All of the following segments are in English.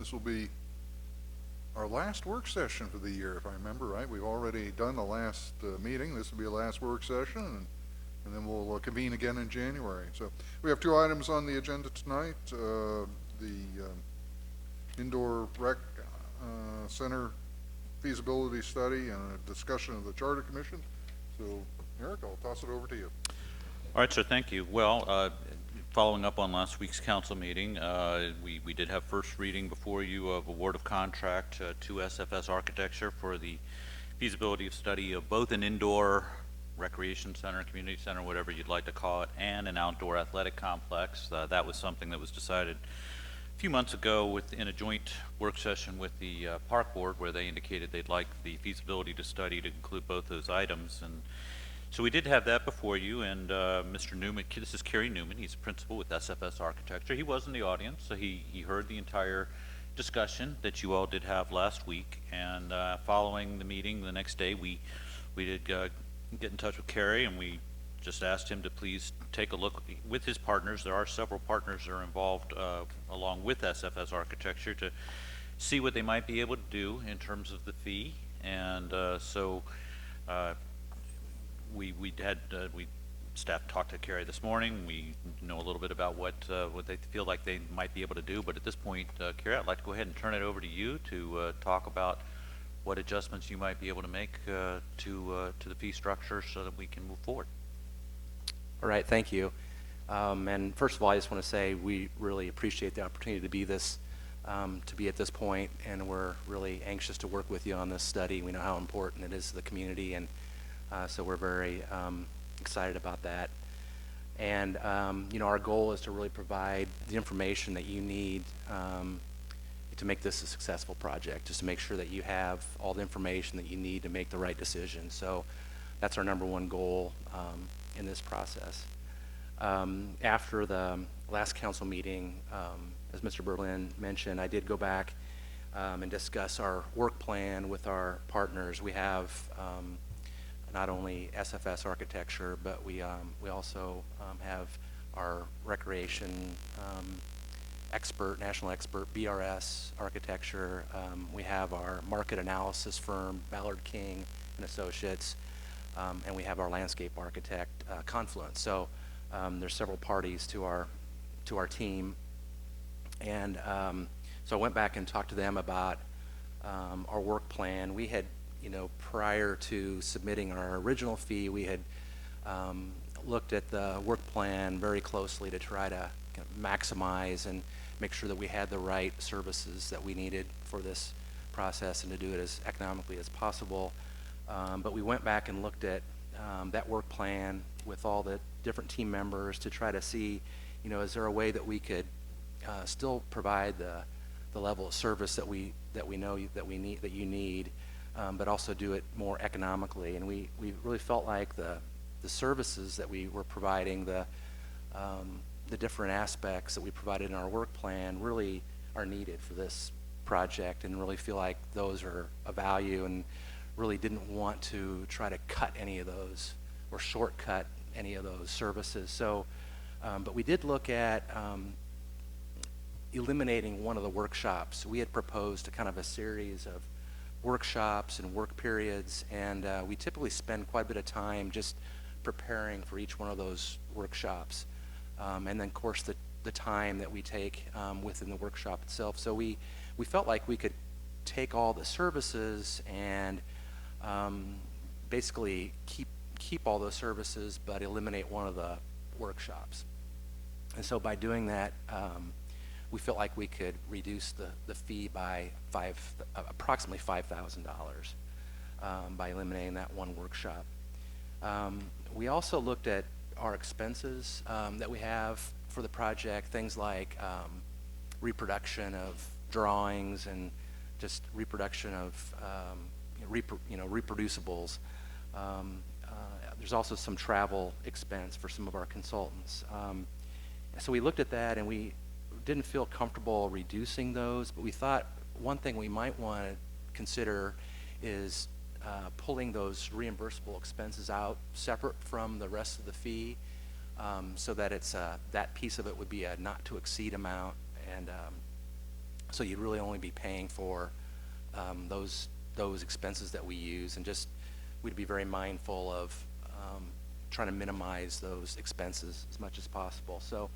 This will be our last work session for the year, if I remember right. We've already done the last meeting. This will be the last work session, and then we'll convene again in January. So we have two items on the agenda tonight. The indoor rec center feasibility study and a discussion of the Charter Commission. So, Eric, I'll toss it over to you. All right, sir, thank you. Well, following up on last week's council meeting, we did have first reading before you of award of contract to SFS Architecture for the feasibility of study of both an indoor recreation center, community center, whatever you'd like to call it, and an outdoor athletic complex. That was something that was decided a few months ago in a joint work session with the Park Board, where they indicated they'd like the feasibility to study to include both those items. And so we did have that before you, and Mr. Newman, this is Kerry Newman, he's a principal with SFS Architecture. He was in the audience, so he heard the entire discussion that you all did have last week. And following the meeting the next day, we did get in touch with Kerry, and we just asked him to please take a look with his partners. There are several partners that are involved along with SFS Architecture to see what they might be able to do in terms of the fee. And staff talked to Kerry this morning. We know a little bit about what they feel like they might be able to do, but at this point, Kerry, I'd like to go ahead and turn it over to you to talk about what adjustments you might be able to make to the fee structure so that we can move forward. All right, thank you. And first of all, I just want to say we really appreciate the opportunity to be at this point, and we're really anxious to work with you on this study. We know how important it is to the community, and so we're very excited about that. And our goal is to really provide the information that you need to make this a successful project, just to make sure that you have all the information that you need to make the right decision. So that's our number one goal in this process. After the last council meeting, as Mr. Berlin mentioned, I did go back and discuss our work plan with our partners. We have not only SFS Architecture, but we also have our recreation national expert, BRS Architecture. We have our market analysis firm, Ballard King and Associates, and we have our landscape architect, Confluence. So there's several parties to our team, and so I went back and talked to them about our work plan. We had, prior to submitting our original fee, we had looked at the work plan very closely to try to kind of maximize and make sure that we had the right services that we needed for this process and to do it as economically as possible. But we went back and looked at that work plan with all the different team members to try to see, is there a way that we could still provide the level of service that we know that you need, but also do it more economically. And we really felt like the services that we were providing, the different aspects that we provided in our work plan really are needed for this project, and really feel like those are a value, and really didn't want to try to cut any of those or shortcut any of those services. So, but we did look at eliminating one of the workshops. We had proposed a kind of a series of workshops and work periods, and we typically spend quite a bit of time just preparing for each one of those workshops, and then of course the time that we take within the workshop itself. So we felt like we could take all the services and basically keep all those services but eliminate one of the workshops. And so by doing that, we felt like we could reduce the fee by approximately $5,000 by eliminating that one workshop. We also looked at our expenses that we have for the project, things like reproduction of drawings and just reproduction of reproducibles. There's also some travel expense for some of our consultants. So we looked at that, and we didn't feel comfortable reducing those, but we thought one thing we might want to consider is pulling those reimbursable expenses out separate from the rest of the fee, so that it's that piece of it would be a not to exceed amount. And So you'd really only be paying for those expenses that we use, and just we'd be very mindful of trying to minimize those expenses as much as possible. So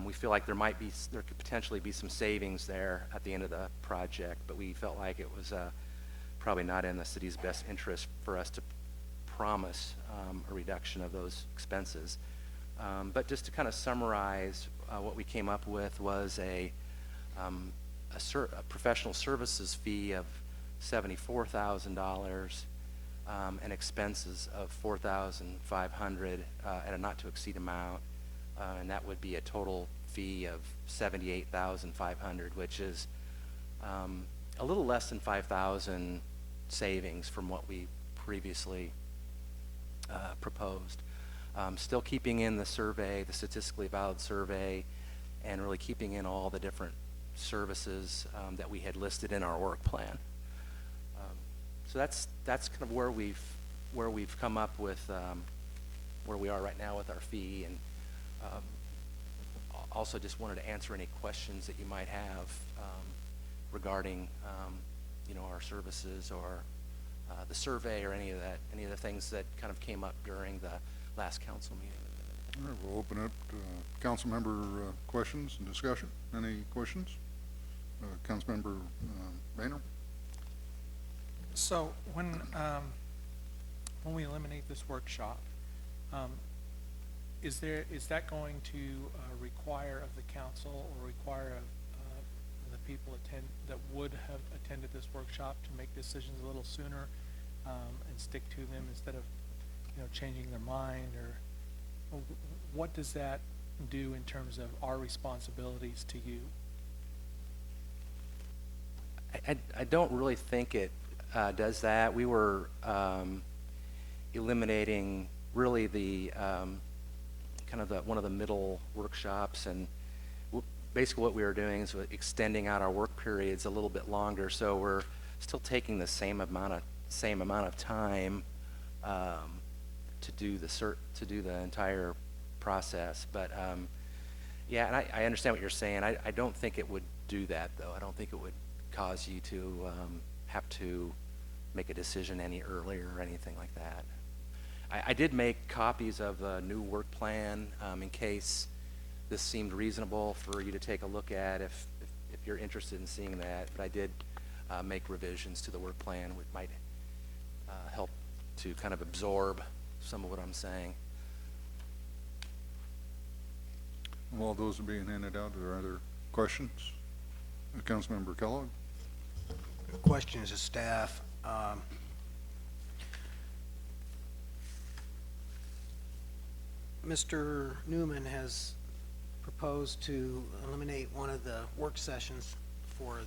we feel like there could potentially be some savings there at the end of the project, but we felt like it was probably not in the city's best interest for us to promise a reduction of those expenses. But just to kind of summarize, what we came up with was a professional services fee of $74,000 and expenses of $4,500 at a not-to-exceed amount, and that would be a total fee of $78,500, which is a little less than $5,000 savings from what we previously proposed. Still keeping in the survey, the statistically valid survey, and really keeping in all the different services that we had listed in our work plan. So that's kind of where we've come up with where we are right now with our fee, and also just wanted to answer any questions that you might have regarding our services or the survey or any of the things that kind of came up during the last council meeting. All right, we'll open up to council member questions and discussion. Any questions? Councilmember Boehner? So when we eliminate this workshop, is that going to require of the council or require of the people that would have attended this workshop to make decisions a little sooner and stick to them instead of changing their mind? Or what does that do in terms of our responsibilities to you? I don't really think it does that. We were eliminating really the kind of one of the middle workshops, and basically what we were doing is extending out our work periods a little bit longer. So we're still taking the same amount of time to do the entire process. But yeah, and I understand what you're saying. I don't think it would do that, though. I don't think it would cause you to have to make a decision any earlier or anything like that. I did make copies of the new work plan in case this seemed reasonable for you to take a look at if you're interested in seeing that. But I did make revisions to the work plan, which might help to kind of absorb some of what I'm saying. While those are being handed out, are there other questions? Councilmember Kellogg? Questions of staff. Mr. Newman has proposed to eliminate one of the work sessions for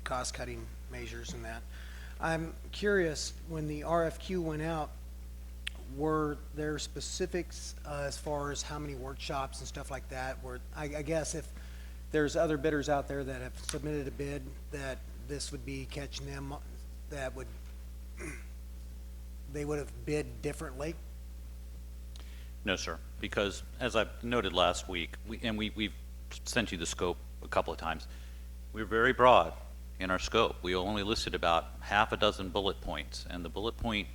cost-cutting measures and that. I'm curious, when the RFQ went out, were there specifics as far as how many workshops and stuff like that? I guess if there's other bidders out there that have submitted a bid, that this would be catching them, they would have bid differently? No, sir, because as I noted last week, we've sent you the scope a couple of times, we're very broad in our scope. We only listed about half a dozen bullet points, and the bullet point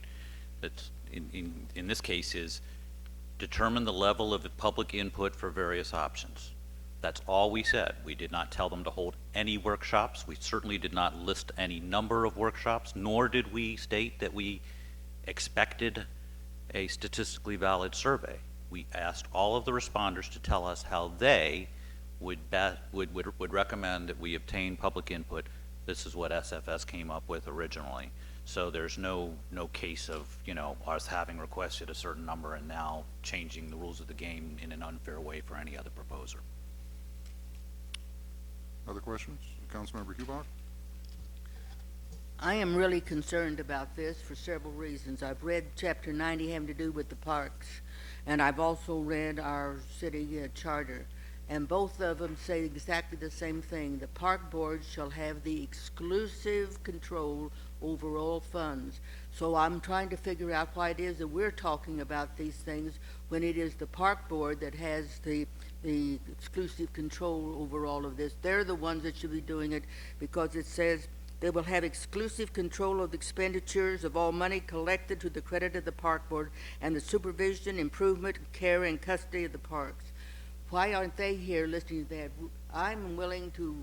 that's in this case is determine the level of public input for various options. That's all we said. We did not tell them to hold any workshops. We certainly did not list any number of workshops, nor did we state that we expected a statistically valid survey. We asked all of the responders to tell us how they would recommend that we obtain public input. This is what SFS came up with originally. So there's no case of us having requested a certain number and now changing the rules of the game in an unfair way for any other proposer. Other questions? Councilmember Hubach? I am really concerned about this for several reasons. I've read Chapter 90 having to do with the parks, and I've also read our city charter. and both of them say exactly the same thing. The park board shall have the exclusive control over all funds. So I'm trying to figure out why it is that we're talking about these things when it is the park board that has the exclusive control over all of this. They're the ones that should be doing it, because it says they will have exclusive control of the expenditures of all money collected to the credit of the park board and the supervision, improvement, care, and custody of the parks. Why aren't they here listening to that? I'm willing to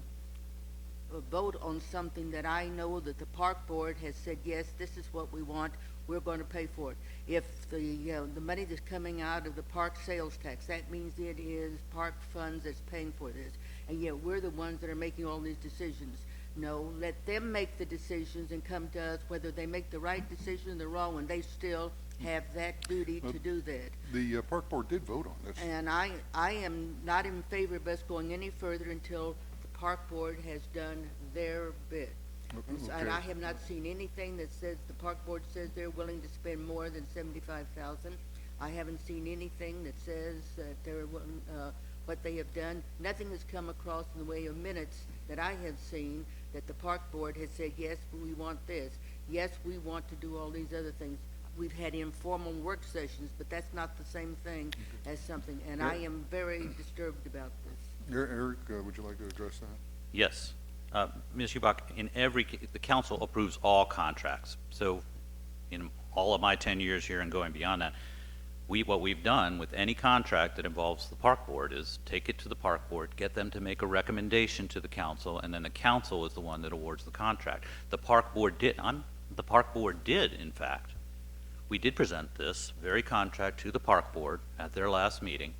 vote on something that I know that the park board has said, yes, this is what we want, we're going to pay for it. If the money that's coming out of the park sales tax, that means it is park funds that's paying for this. And yet we're the ones that are making all these decisions. No, let them make the decisions and come to us, whether they make the right decision or the wrong one. They still have that duty to do that. The park board did vote on this. And I am not in favor of us going any further until the park board has done their bit. And I have not seen anything that says, the park board says they're willing to spend more than $75,000. I haven't seen anything that says that they're willing, what they have done. Nothing has come across in the way of minutes that I have seen that the park board has said, yes, we want this. Yes, we want to do all these other things. We've had informal work sessions, but that's not the same thing as something, and I am very disturbed about this. Eric, would you like to address that? Yes. Ms. Hubach, the council approves all contracts. So in all of my 10 years here and going beyond that, what we've done with any contract that involves the park board is take it to the park board, get them to make a recommendation to the council, and then the council is the one that awards the contract. The park board did, in fact. We did present this very contract to the park board at their last meeting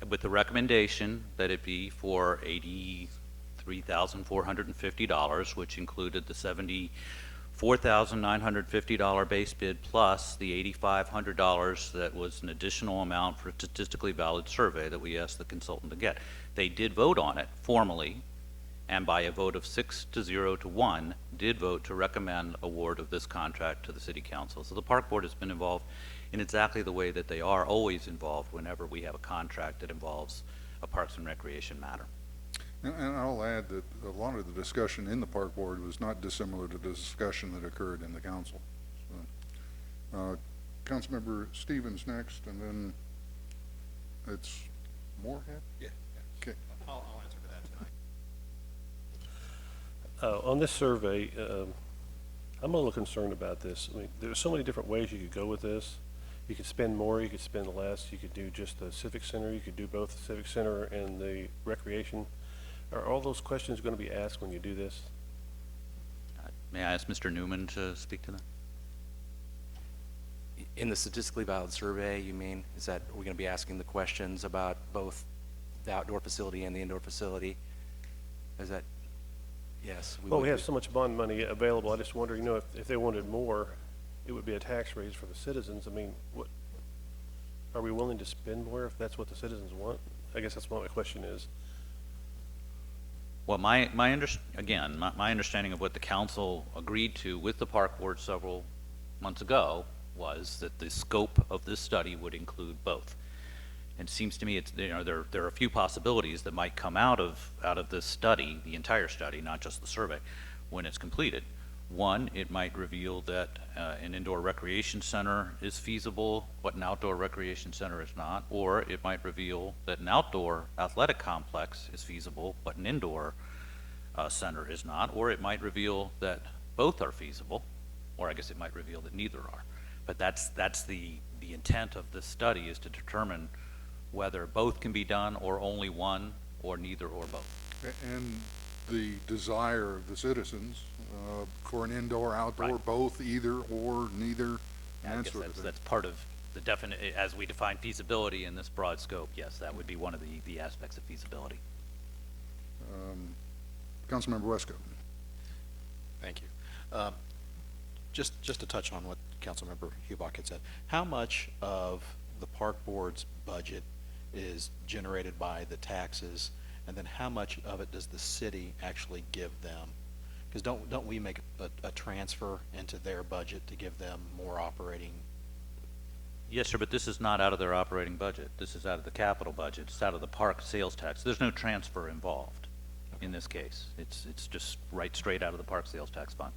with the recommendation that it be for $83,450, which included the $74,950 base bid plus the $8,500 that was an additional amount for a statistically valid survey that we asked the consultant to get. They did vote on it formally, and by a vote of 6-0 to 1, did vote to recommend award of this contract to the city council. So the park board has been involved in exactly the way that they are always involved whenever we have a contract that involves a Parks and Recreation matter. And I'll add that a lot of the discussion in the park board was not dissimilar to the discussion that occurred in the council. So, Councilmember Stevens next, and then it's Moorhead? Yeah. Okay. I'll answer to that tonight. On this survey, I'm a little concerned about this. I mean, there's so many different ways you could go with this. You could spend more, you could spend less, you could do just the civic center, you could do both the civic center and the recreation. Are all those questions going to be asked when you do this? May I ask Mr. Newman to speak to that? In the statistically valid survey, you mean, is that we're going to be asking the questions about both the outdoor facility and the indoor facility? Is that, yes. Well, would we have be. so much bond money available. I just wonder, you know, if they wanted more, it would be a tax raise for the citizens. I mean, what, are we willing to spend more if that's what the citizens want? I guess that's what my question is. Well, my understanding of what the council agreed to with the park board several months ago was that the scope of this study would include both. And it seems to me it's, you know, there are a few possibilities that might come out of this study, the entire study, not just the survey, when it's completed. One, it might reveal that an indoor recreation center is feasible, but an outdoor recreation center is not, or it might reveal that an outdoor athletic complex is feasible, but an indoor center is not, or it might reveal that both are feasible, or I guess it might reveal that neither are. But that's the intent of this study, is to determine whether both can be done, or only one, or neither, or both. And the desire of the citizens for an indoor, outdoor, Right. both, either, or neither, I and that guess sort of thing. that's part of the definite, as we define feasibility in this broad scope, yes, that would be one of the aspects of feasibility. Councilmember Wesco. Thank you. Just to touch on what Councilmember Hubach had said, how much of the park board's budget is generated by the taxes, and then how much of it does the city actually give them? Because don't we make a transfer into their budget to give them more operating Yes, sir, but this is not out of their operating budget. This is out of the capital budget. It's out of the park sales tax. There's no transfer involved in this case. It's just right straight out of the park sales tax fund.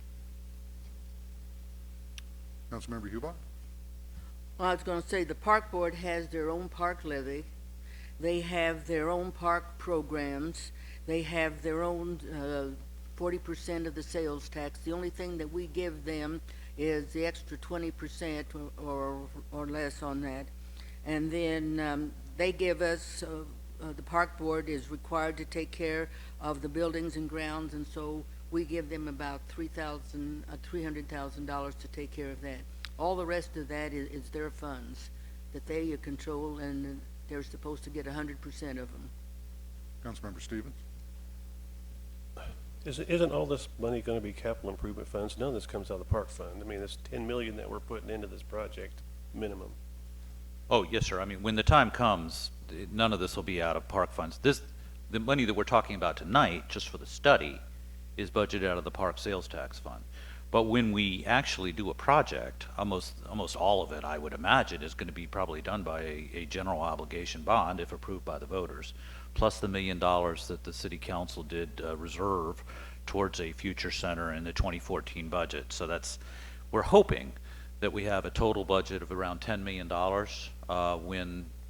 Councilmember Hubach? Well, I was gonna say, the park board has their own park levy. They have their own park programs. They have their own, 40% of the sales tax. The only thing that we give them is the extra 20% or less on that. And then, they give us, the park board is required to take care of the buildings and grounds, and so we give them about $300,000 to take care of that. All the rest of that is their funds that they control, and they're supposed to get 100% of them. Councilmember Stevens? Isn't all this money gonna be capital improvement funds? None of this comes out of the park fund. I mean, it's 10 million that we're putting into this project, minimum. Oh, yes, sir. I mean, when the time comes, none of this will be out of park funds. The money that we're talking about tonight, just for the study, is budgeted out of the park sales tax fund. But when we actually do a project, almost all of it, I would imagine, is going to be probably done by a general obligation bond if approved by the voters, plus the $1 million that the city council did reserve towards a future center in the 2014 budget. So we're hoping that we have a total budget of around $10 million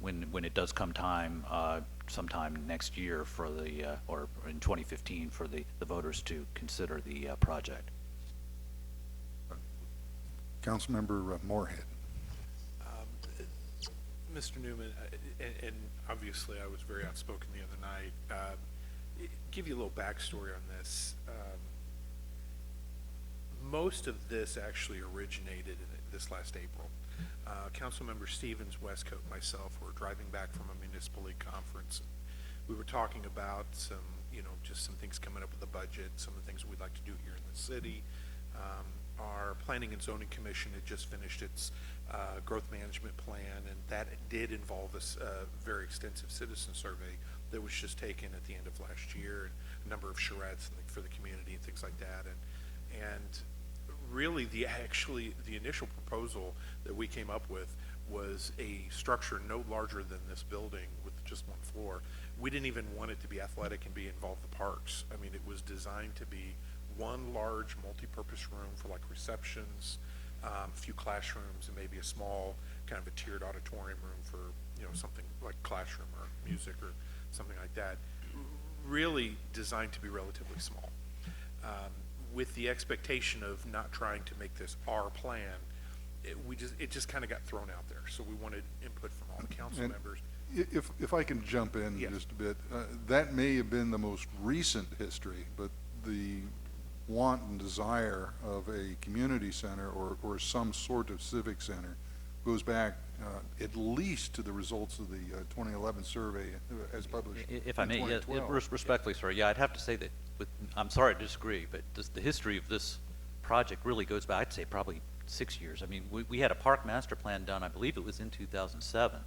when it does come time, sometime next year for or in 2015 for the voters to consider the project. Councilmember Moorhead? Mr. Newman, and obviously I was very outspoken the other night. Give you a little backstory on this. Most of this actually originated in this last April. Councilmember Stevens, Westcote, and myself were driving back from a municipal league conference. We were talking about some, just some things coming up with the budget, some of the things we'd like to do here in the city. Our Planning and Zoning Commission had just finished its growth management plan, and that did involve a very extensive citizen survey that was just taken at the end of last year, and a number of charrettes for the community and things like that. And really, the initial proposal that we came up with was a structure no larger than this building with just one floor. We didn't even want it to be athletic and be involved with the parks. I mean, it was designed to be one large multi-purpose room for like receptions, a few classrooms, and maybe a small kind of a tiered auditorium room for something like classroom or music or something like that. Really designed to be relatively small, with the expectation of not trying to make this our plan. It just kind of got thrown out there. So we wanted input from all the council members. If I can jump in Yes. just a bit, that may have been the most recent history, but the want and desire of a community center or some sort of civic center goes back at least to the results of the 2011 survey as published If I in may, yeah, 2012. respectfully, sir, yeah, I'd have to say that, I'm sorry to disagree, but the history of this project really goes back, I'd say probably 6 years. I mean, we had a park master plan done, I believe it was in 2007,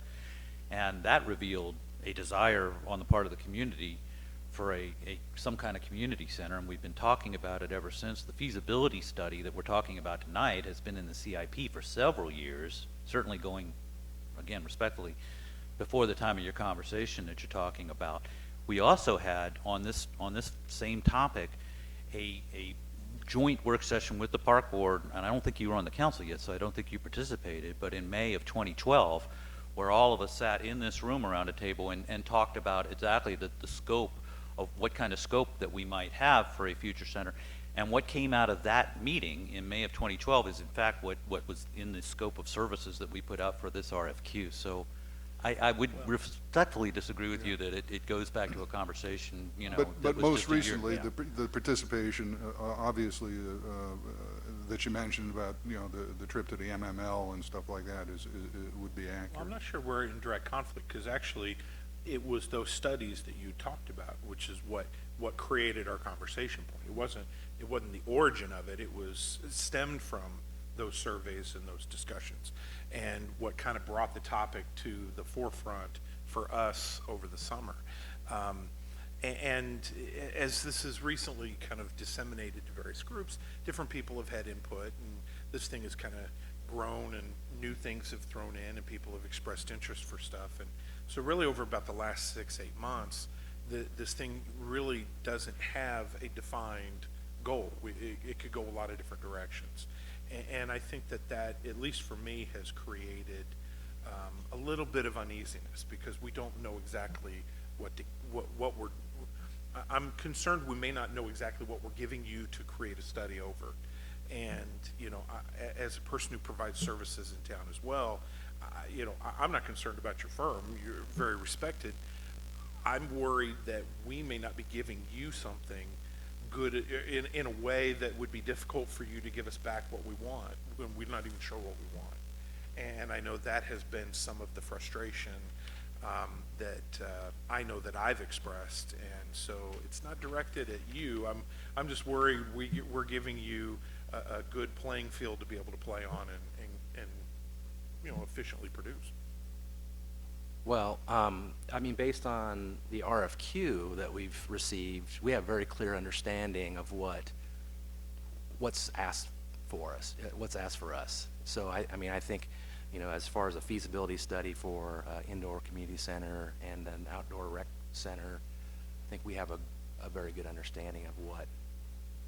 and that revealed a desire on the part of the community for some kind of community center, and we've been talking about it ever since. The feasibility study that we're talking about tonight has been in the CIP for several years, certainly going, again, respectfully, before the time of your conversation that you're talking about. We also had on this same topic a joint work session with the park board, and I don't think you were on the council yet, so I don't think you participated, but in May of 2012, where all of us sat in this room around a table and talked about exactly the scope of what kind of scope that we might have for a future center. And what came out of that meeting in May of 2012 is in fact what was in the scope of services that we put out for this RFQ. So I would respectfully disagree with you that it goes back to a conversation, But that was most just a year- recently, yeah. the participation, obviously, that you mentioned about, the trip to the MML and stuff like that would be accurate. Well, I'm not sure we're in direct conflict, because actually it was those studies that you talked about, which is what created our conversation point. It wasn't the origin of it. It stemmed from those surveys and those discussions, and what kind of brought the topic to the forefront for us over the summer. And as this is recently kind of disseminated to various groups, different people have had input, and this thing has kind of grown and new things have thrown in and people have expressed interest for stuff. And so really over about the last 6, 8 months, this thing really doesn't have a defined goal. It could go a lot of different directions. And I think that, at least for me, has created a little bit of uneasiness because we don't know exactly what we're, I'm concerned we may not know exactly what we're giving you to create a study over. And, you know, as a person who provides services in town as well, I'm not concerned about your firm. You're very respected. I'm worried that we may not be giving you something good in a way that would be difficult for you to give us back what we want when we're not even sure what we want. And I know that has been some of the frustration that I know that I've expressed. And so it's not directed at you. I'm just worried we're giving you a good playing field to be able to play on and efficiently produce. Well, I mean, based on the RFQ that we've received, we have very clear understanding of what's asked for us. So I mean, I think, as far as a feasibility study for indoor community center and an outdoor rec center, I think we have a very good understanding of what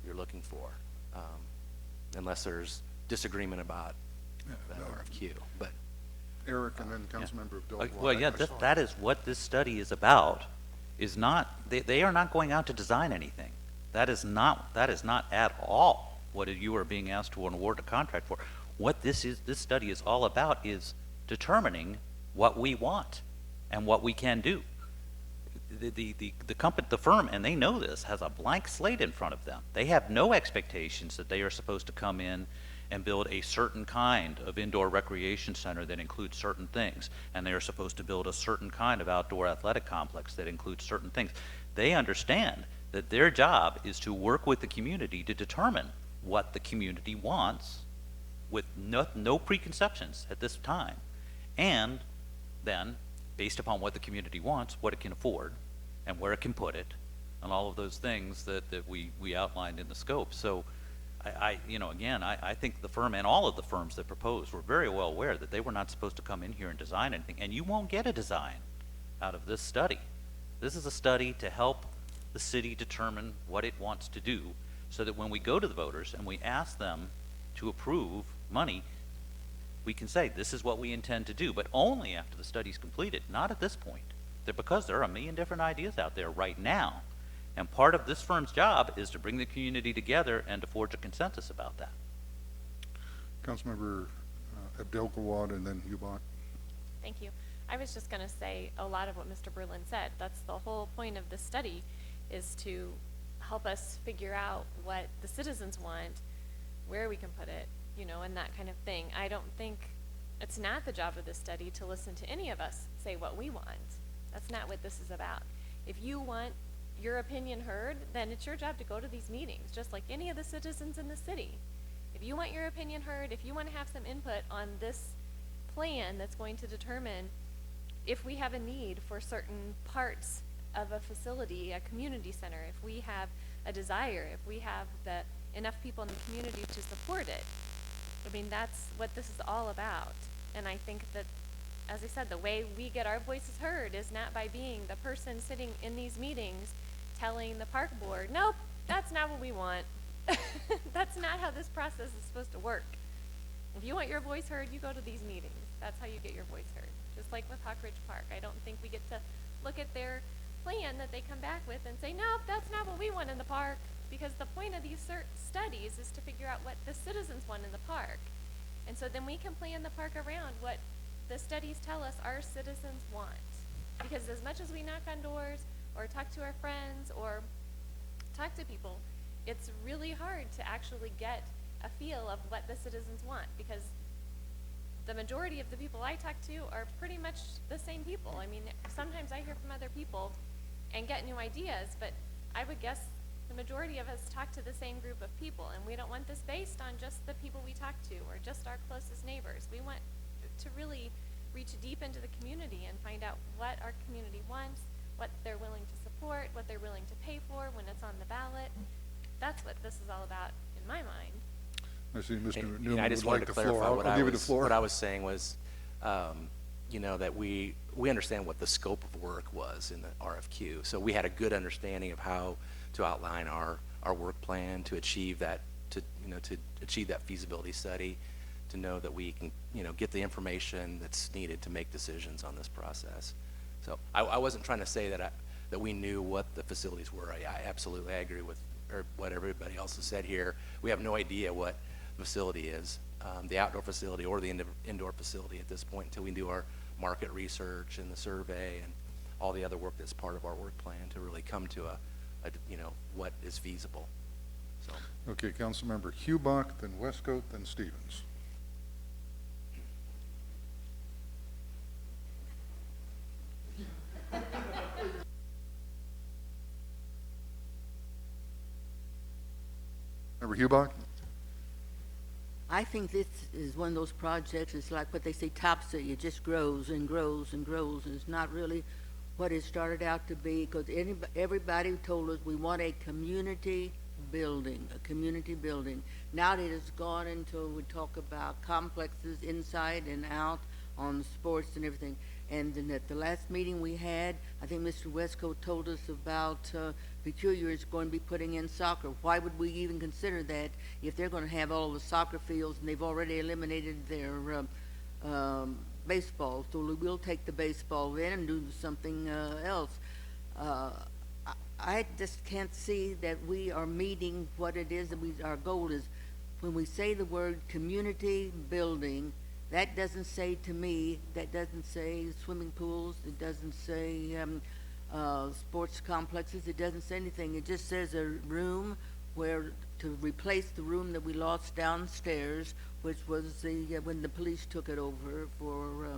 you're looking for, unless there's disagreement about that RFQ. But Eric and then Councilmember Abdul. Well, yeah, that is what this study is about, is not, they are not going out to design anything. That is not at all what you are being asked to award a contract for. What this study is all about is determining what we want and what we can do. The company, the firm, and they know this, has a blank slate in front of them. They have no expectations that they are supposed to come in and build a certain kind of indoor recreation center that includes certain things, and they are supposed to build a certain kind of outdoor athletic complex that includes certain things. They understand that their job is to work with the community to determine what the community wants with no preconceptions at this time, and then, based upon what the community wants, what it can afford and where it can put it, and all of those things that we outlined in the scope. So I think the firm and all of the firms that proposed were very well aware that they were not supposed to come in here and design anything, and you won't get a design out of this study. This is a study to help the city determine what it wants to do, so that when we go to the voters and we ask them to approve money, we can say this is what we intend to do, but only after the study's completed, not at this point. Because there are a million different ideas out there right now. And part of this firm's job is to bring the community together and to forge a consensus about that. Councilmember Abdul Gawad and then Hubach. Thank you. I was just going to say a lot of what Mr. Berlin said. That's the whole point of this study, is to help us figure out what the citizens want, where we can put it, and that kind of thing. I don't think it's not the job of this study to listen to any of us say what we want. That's not what this is about. If you want your opinion heard, then it's your job to go to these meetings, just like any of the citizens in the city. If you want your opinion heard, if you want to have some input on this plan that's going to determine if we have a need for certain parts of a facility, a community center, if we have a desire, if we have enough people in the community to support it. I mean, that's what this is all about. And I think that, as I said, the way we get our voices heard is not by being the person sitting in these meetings telling the park board, nope, that's not what we want. That's not how this process is supposed to work. If you want your voice heard, you go to these meetings. That's how you get your voice heard. Just like with Hawk Ridge Park. I don't think we get to look at their plan that they come back with and say, nope, that's not what we want in the park. Because the point of these studies is to figure out what the citizens want in the park. And so then we can plan the park around what the studies tell us our citizens want. Because as much as we knock on doors or talk to our friends or talk to people, it's really hard to actually get a feel of what the citizens want, because the majority of the people I talk to are pretty much the same people. I mean, sometimes I hear from other people and get new ideas, but I would guess the majority of us talk to the same group of people, and we don't want this based on just the people we talk to or just our closest neighbors. We want to really reach deep into the community and find out what our community wants, what they're willing to support, what they're willing to pay for when it's on the ballot. That's what this is all about in my mind. I see Mr. And, Newman I just would wanted like to the clarify floor. what I'll I give you the was, floor. what I was saying was, that we understand what the scope of work was in the RFQ. So we had a good understanding of how to outline our work plan to achieve that, to achieve that feasibility study, to know that we can, get the information that's needed to make decisions on this process. So I wasn't trying to say that that we knew what the facilities were. I absolutely agree with what everybody else has said here. We have no idea what the facility is, the outdoor facility or the indoor facility at this point, until we do our market research and the survey and all the other work that's part of our work plan to really come to a what is feasible. So. Okay, Councilmember Hubach, then Westcoat, then Stevens. Member Hubach? I think this is one of those projects, it's like what they say, topsy, it just grows and grows and grows, and it's not really what it started out to be, because everybody told us we want a community building, Now it has gone into, we talk about complexes inside and out on sports and everything. And then at the last meeting we had, I think Mr. Westcoat told us about Peculiar is going to be putting in soccer. Why would we even consider that if they're going to have all the soccer fields and they've already eliminated their baseball? So we will take the baseball then and do something else. I just can't see that we are meeting what it is that our goal is. When we say the word community building, that doesn't say to me, that doesn't say swimming pools, it doesn't say sports complexes, it doesn't say anything. It just says a room where to replace the room that we lost downstairs, which was when the police took it over for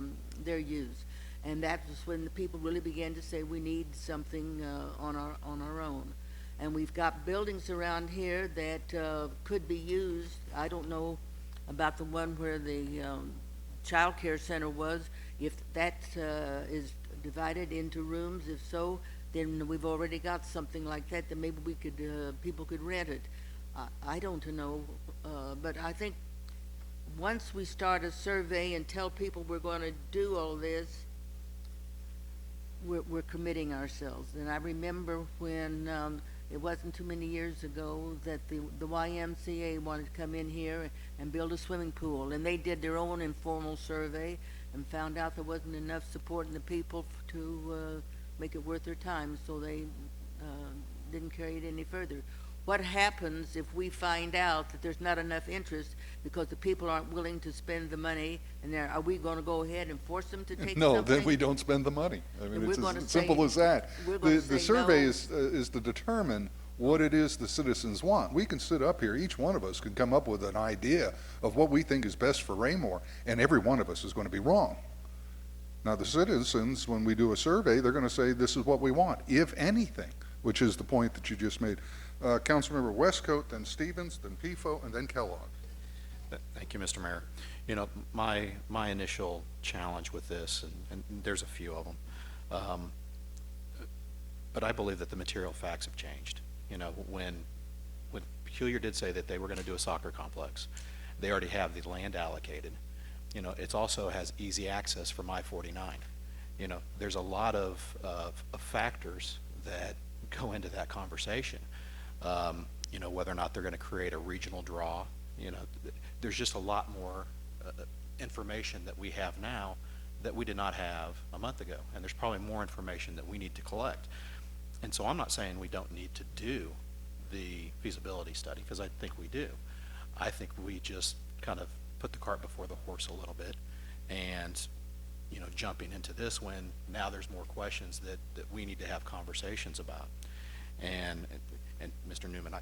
their use. And that was when the people really began to say we need something on our own. And we've got buildings around here that could be used. I don't know about the one where the child care center was, if that is divided into rooms. If so, then we've already got something like that maybe we could people could rent it. I don't know, but I think once we start a survey and tell people we're going to do all this, we're committing ourselves. And I remember when it wasn't too many years ago that the YMCA wanted to come in here and build a swimming pool, and they did their own informal survey and found out there wasn't enough support in the people to make it worth their time, so they didn't carry it any further. What happens if we find out that there's not enough interest because the people aren't willing to spend the money, and are we going to go ahead and force them to take No, something? then we don't spend the money. I And mean, we're it's gonna as simple say- as that. we're gonna The say survey no. is to determine what it is the citizens want. We can sit up here, each one of us can come up with an idea of what we think is best for Raymore, and every one of us is going to be wrong. Now, the citizens, when we do a survey, they're going to say this is what we want, if anything, which is the point that you just made. Councilmember Westcoat, then Stevens, then Pifo, and then Kellogg. Thank you, Mr. Mayor. You know, my initial challenge with this, and there's a few of them, but I believe that the material facts have changed. You know, when Peculiar did say that they were going to do a soccer complex, they already have the land allocated. You know, it also has easy access from I-49. You know, there's a lot of factors that go into that conversation. You know, whether or not they're going to create a regional draw. You know, there's just a lot more information that we have now that we did not have a month ago, and there's probably more information that we need to collect. And so I'm not saying we don't need to do the feasibility study, because I think we do. I think we just kind of put the cart before the horse a little bit, and you know, jumping into this when now there's more questions that we need to have conversations about. And Mr. Newman,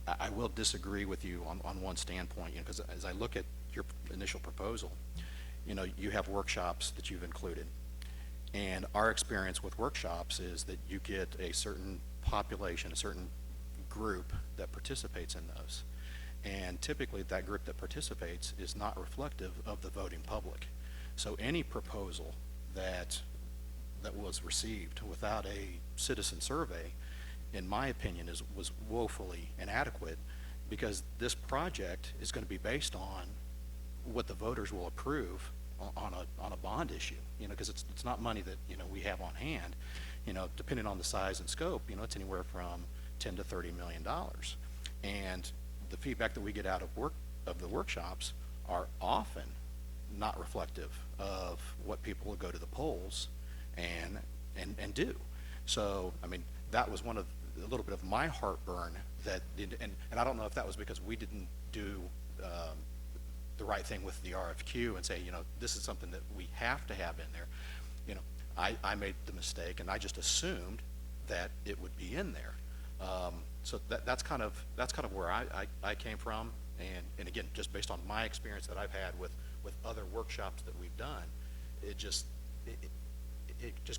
I will disagree with you on one standpoint, you know, because as I look at your initial proposal, you know, you have workshops that you've included. And our experience with workshops is that you get a certain population, a certain group that participates in those. And typically that group that participates is not reflective of the voting public. So any proposal that was received without a citizen survey, in my opinion, was woefully inadequate because this project is going to be based on what the voters will approve on a bond issue, because it's not money that, we have on hand. Depending on the size and scope, it's anywhere from $10 to $30 million. And the feedback that we get out of the workshops are often not reflective of what people will go to the polls and do. So, I mean, that was a little bit of my heartburn and I don't know if that was because we didn't do the right thing with the RFQ and say, this is something that we have to have in there. I made the mistake and I just assumed that it would be in there. So that's kind of where I came from. And again, just based on my experience that I've had with other workshops that we've done, it just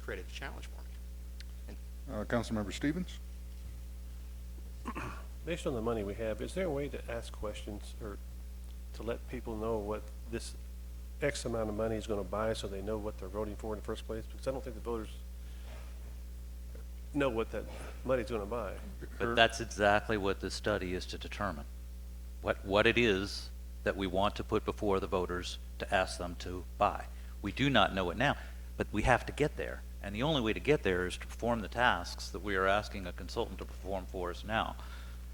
created a challenge for me. Councilmember Stevens? Based on the money we have, is there a way to ask questions or to let people know what this X amount of money is going to buy so they know what they're voting for in the first place? Because I don't think the voters know what that money's going to buy. But that's exactly what this study is to determine. What it is that we want to put before the voters to ask them to buy. We do not know it now, but we have to get there. And the only way to get there is to perform the tasks that we are asking a consultant to perform for us now.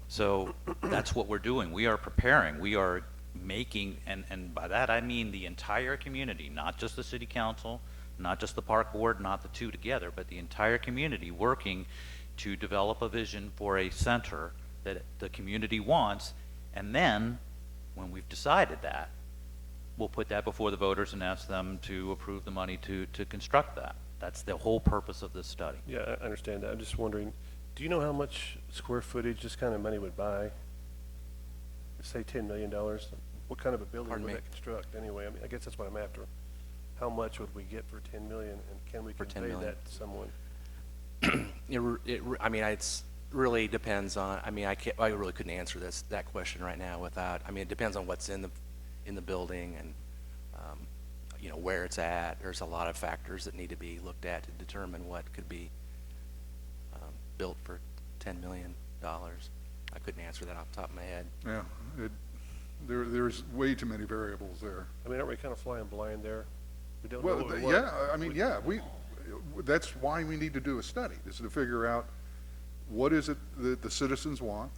So that's what we're doing. We are preparing. We are making, and by that I mean the entire community, not just the city council, not just the park board, not the two together, but the entire community working to develop a vision for a center that the community wants. And then, when we've decided that, we'll put that before the voters and ask them to approve the money to construct that. That's the whole purpose of this study. Yeah, I understand that. I'm just wondering, do you know how much square footage this kind of money would buy? Say $10 million. What kind of a building Pardon would me? that construct anyway? I mean, I guess that's what I'm after. How much would we get for 10 million, and can we For 10 convey million. that to someone? I mean, it's really depends on. I mean, I really couldn't answer that question right now without. I mean, it depends on what's in the building and where it's at. There's a lot of factors that need to be looked at to determine what could be built for $10 million. I couldn't answer that off the top of my head. Yeah, there's way too many variables there. I mean, aren't we kind of flying blind there? We don't know Well, what we want. yeah, I mean, yeah, that's why we need to do a study, is to figure out what is it that the citizens want,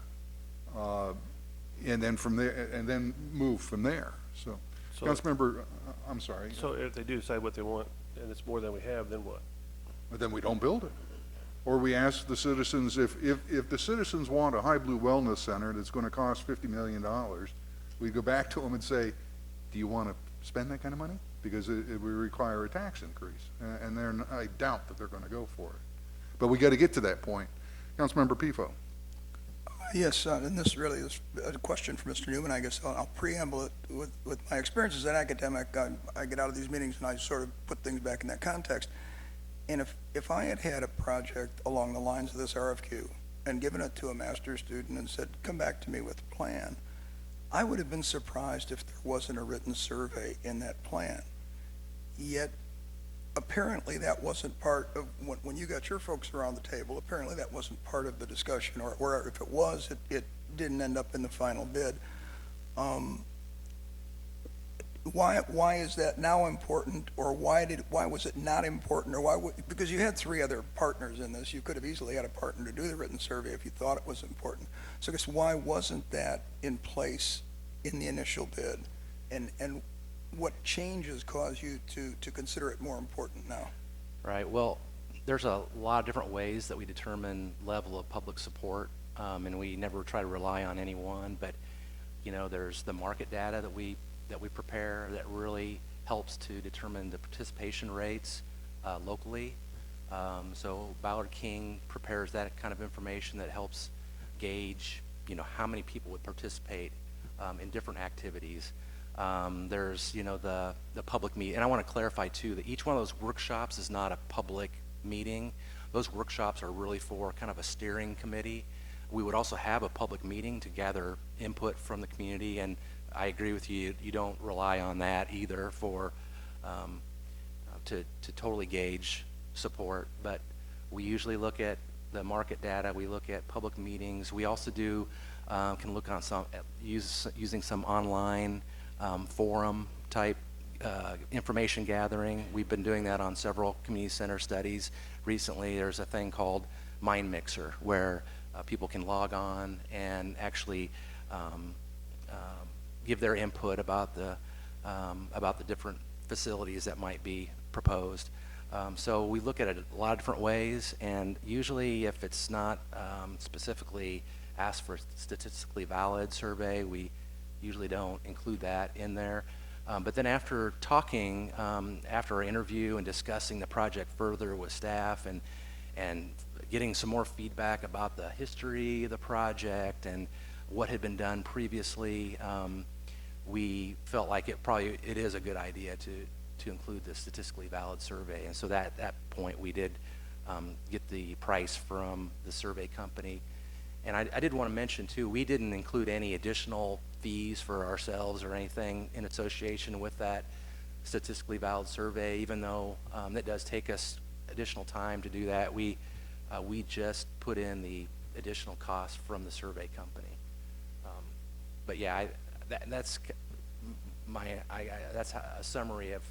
and then from there, and then move from there. So, So- Councilmember, I'm sorry, So if they do decide what they want, and it's more than we have, then what? but then we don't build it. Or we ask the citizens, if the citizens want a High Blue Wellness Center that's gonna cost $50 million, we go back to them and say, do you wanna spend that kind of money? Because it would require a tax increase, and I doubt that they're gonna go for it. But we gotta get to that point. Councilmember Pifo. Yes, and this really is a question for Mr. Newman. I guess I'll preamble it with my experience as an academic. I get out of these meetings and I sort of put things back in that context. And if I had a project along the lines of this RFQ and given it to a master's student and said, come back to me with a plan, I would have been surprised if there wasn't a written survey in that plan. Yet, apparently that wasn't part of, when you got your folks around the table, apparently that wasn't part of the discussion, or if it was, it didn't end up in the final bid. Why is that now important, or why was it not important, or because you had three other partners in this, you could have easily had a partner to do the written survey if you thought it was important. So I guess why wasn't that in place in the initial bid, and what changes cause you to consider it more important now? Right. Well, there's a lot of different ways that we determine level of public support, and we never try to rely on any one. But there's the market data that we prepare that really helps to determine the participation rates locally. So Ballard King prepares that kind of information that helps gauge, how many people would participate in different activities. There's, the public meeting. And I want to clarify, too, that each one of those workshops is not a public meeting. Those workshops are really for kind of a steering committee. We would also have a public meeting to gather input from the community, and I agree with you. You don't rely on that either for to totally gauge support. But we usually look at the market data. We look at public meetings. We also do can look on using some online forum type information gathering. We've been doing that on several community center studies. Recently, there's a thing called Mind Mixer where people can log on and actually give their input about the different facilities that might be proposed. So we look at it a lot of different ways, and usually if it's not specifically asked for a statistically valid survey, we usually don't include that in there. But then after talking, after our interview and discussing the project further with staff and getting some more feedback about the history of the project and what had been done previously, we felt like it is a good idea to include the statistically valid survey. And so at that point we did get the price from the survey company. And I did want to mention too, we didn't include any additional fees for ourselves or anything in association with that statistically valid survey, even though it does take us additional time to do that. We just put in the additional cost from the survey company. But yeah, that's a summary of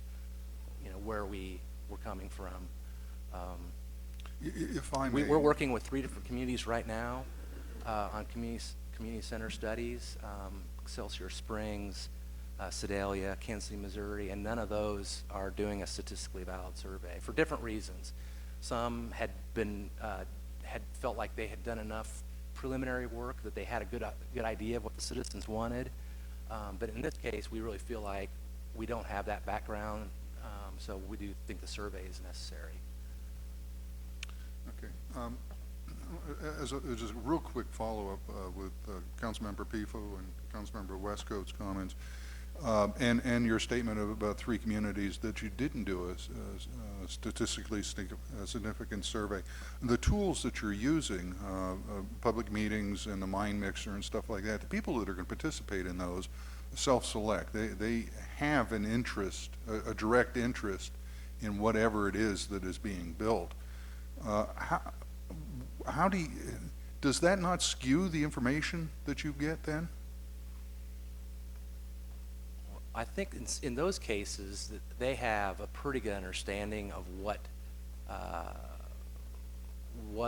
where we're coming from. If I may. We're working with 3 different communities right now on community center studies, Excelsior Springs, Sedalia, Kansas City, Missouri, and none of those are doing a statistically valid survey for different reasons. Some had felt like they had done enough preliminary work that they had a good idea of what the citizens wanted. But in this case, we really feel like we don't have that background, so we do think the survey is necessary. Okay. As just a real quick follow-up with Councilmember Pifo and Councilmember Westcoat's comments, and your statement of about 3 communities that you didn't do a statistically significant survey. The tools that you're using, public meetings and the Mind Mixer and stuff like that, the people that are going to participate in those self-select. They have an interest, a direct interest in whatever it is that is being built. How does that not skew the information that you get then? I think in those cases that they have a pretty good understanding of what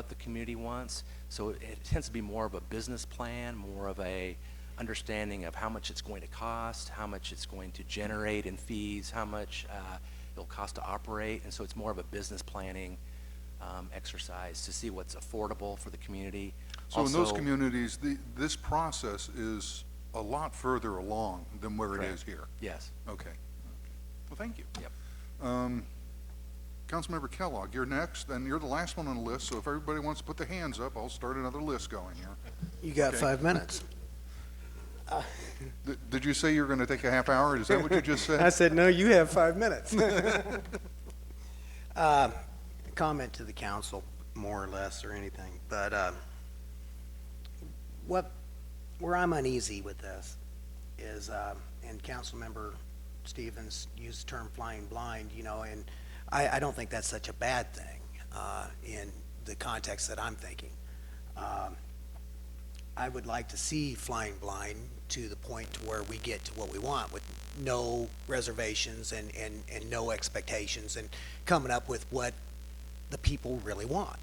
the community wants. So it tends to be more of a business plan, more of a understanding of how much it's going to cost, how much it's going to generate in fees, how much it'll cost to operate, and so it's more of a business planning exercise to see what's affordable for the community. So in those communities, this process is a lot further along than where it is here. Yes. Okay. Well, thank you. Yep. Councilmember Kellogg, you're next, and you're the last one on the list, so if everybody wants to put their hands up, I'll start another list going here. You got Okay. 5 minutes. Did you say you were going to take a half hour? Is that what you just said? I said, no, you have 5 minutes. Comment to the council, more or less, or anything, but where I'm uneasy with this is, and Councilmember Stevens used the term flying blind, and I don't think that's such a bad thing in the context that I'm thinking. I would like to see flying blind to the point to where we get to what we want with no reservations and no expectations and coming up with what the people really want.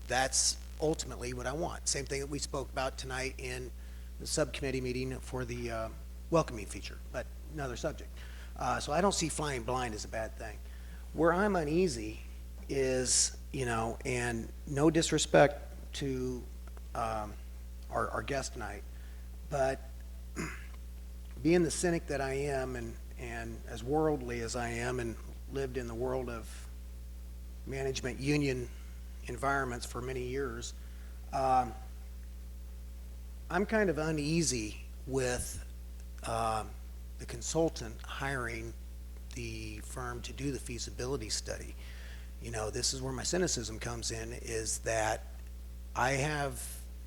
That's ultimately what I want. Same thing that we spoke about tonight in the subcommittee meeting for the welcoming feature, but another subject. So I don't see flying blind as a bad thing. Where I'm uneasy is, and no disrespect to our guest tonight, but being the cynic that I am and as worldly as I am and lived in the world of management union environments for many years, I'm kind of uneasy with the consultant hiring the firm to do the feasibility study. This is where my cynicism comes in, is that I have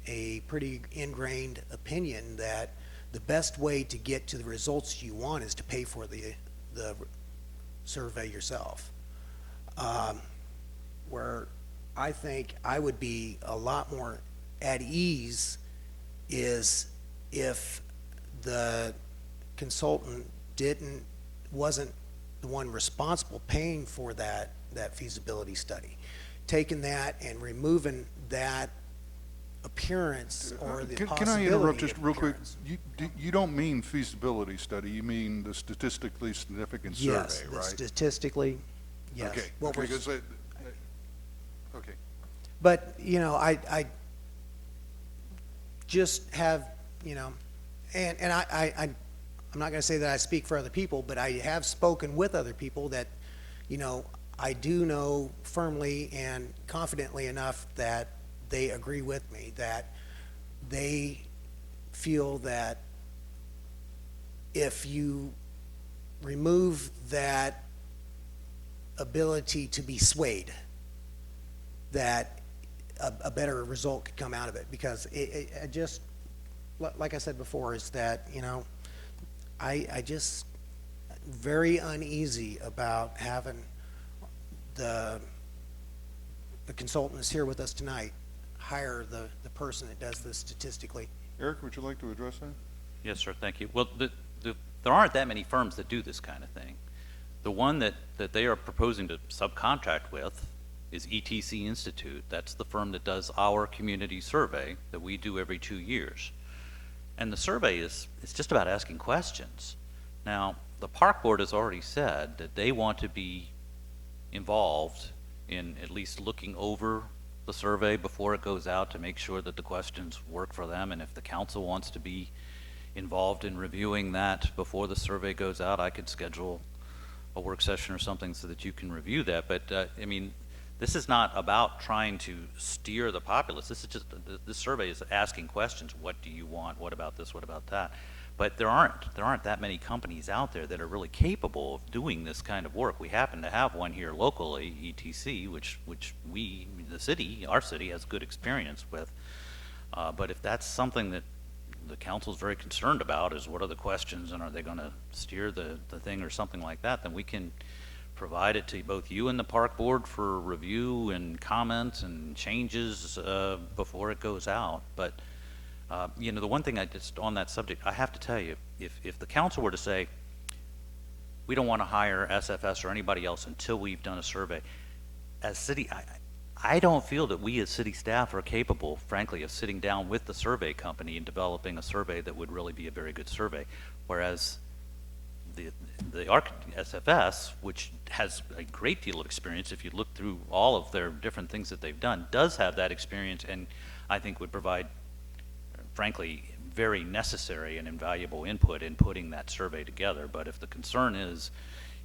a pretty ingrained opinion that the best way to get to the results you want is to pay for the survey yourself. Where I think I would be a lot more at ease is if the consultant wasn't the one responsible paying for that feasibility study, taking that and removing that appearance or the Can I possibility interrupt just of real quick? appearance. You don't mean feasibility study, you mean the statistically significant Yes, survey, the right? statistically, yes. Okay, What okay, was- 'cause okay. But, you know, I just have, you know, and I'm not gonna say that I speak for other people, but I have spoken with other people that, you know, I do know firmly and confidently enough that they agree with me, that they feel that if you remove that ability to be swayed, that a better result could come out of it, because it just, like I said before, is that, you know, I just very uneasy about having the consultant that's here with us tonight hire the person that does this statistically. Eric, would you like to address that? Yes, sir, thank you. Well, there aren't that many firms that do this kind of thing. The one that they are proposing to subcontract with is ETC Institute. That's the firm that does our community survey that we do every 2 years. And the survey is just about asking questions. Now, the park board has already said that they want to be involved in at least looking over the survey before it goes out to make sure that the questions work for them. And if the council wants to be involved in reviewing that before the survey goes out, I could schedule a work session or something so that you can review that. But I mean, this is not about trying to steer the populace. This is just, this survey is asking questions. What do you want? What about this? What about that? But there aren't that many companies out there that are really capable of doing this kind of work. We happen to have one here locally, ETC, which we, the city, our city, has good experience with. But if that's something that the council's very concerned about, is what are the questions and are they going to steer the thing or something like that, then we can provide it to both you and the park board for review and comments and changes before it goes out. But you know, the one thing on that subject, I have to tell you, if the council were to say, we don't want to hire SFS or anybody else until we've done a survey, as city, I don't feel that we as city staff are capable, frankly, of sitting down with the survey company and developing a survey that would really be a very good survey. Whereas the SFS, which has a great deal of experience, if you look through all of their different things that they've done, does have that experience, and I think would provide, frankly, very necessary and invaluable input in putting that survey together. But if the concern is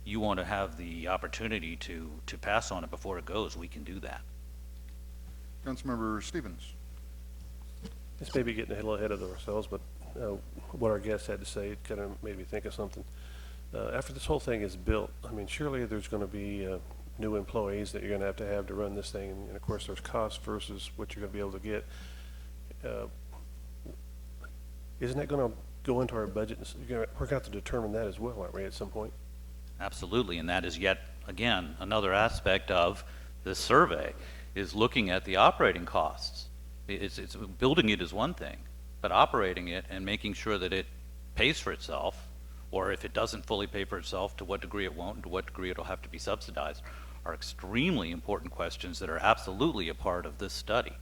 you want to have the opportunity to pass on it before it goes, we can do that. Councilmember Stevens. This may be getting a little ahead of ourselves, but what our guest had to say kind of made me think of something. After this whole thing is built, I mean, surely there's going to be new employees that you're going to have to run this thing, and of course there's cost versus what you're going to be able to get. Isn't that going to go into our budget? We're going to have to determine that as well, aren't we, at some point? Absolutely, and that is yet, again, another aspect of this survey, is looking at the operating costs. It's building it is one thing, but operating it and making sure that it pays for itself, or if it doesn't fully pay for itself, to what degree it won't and to what degree it'll have to be subsidized, are extremely important questions that are absolutely a part of this study.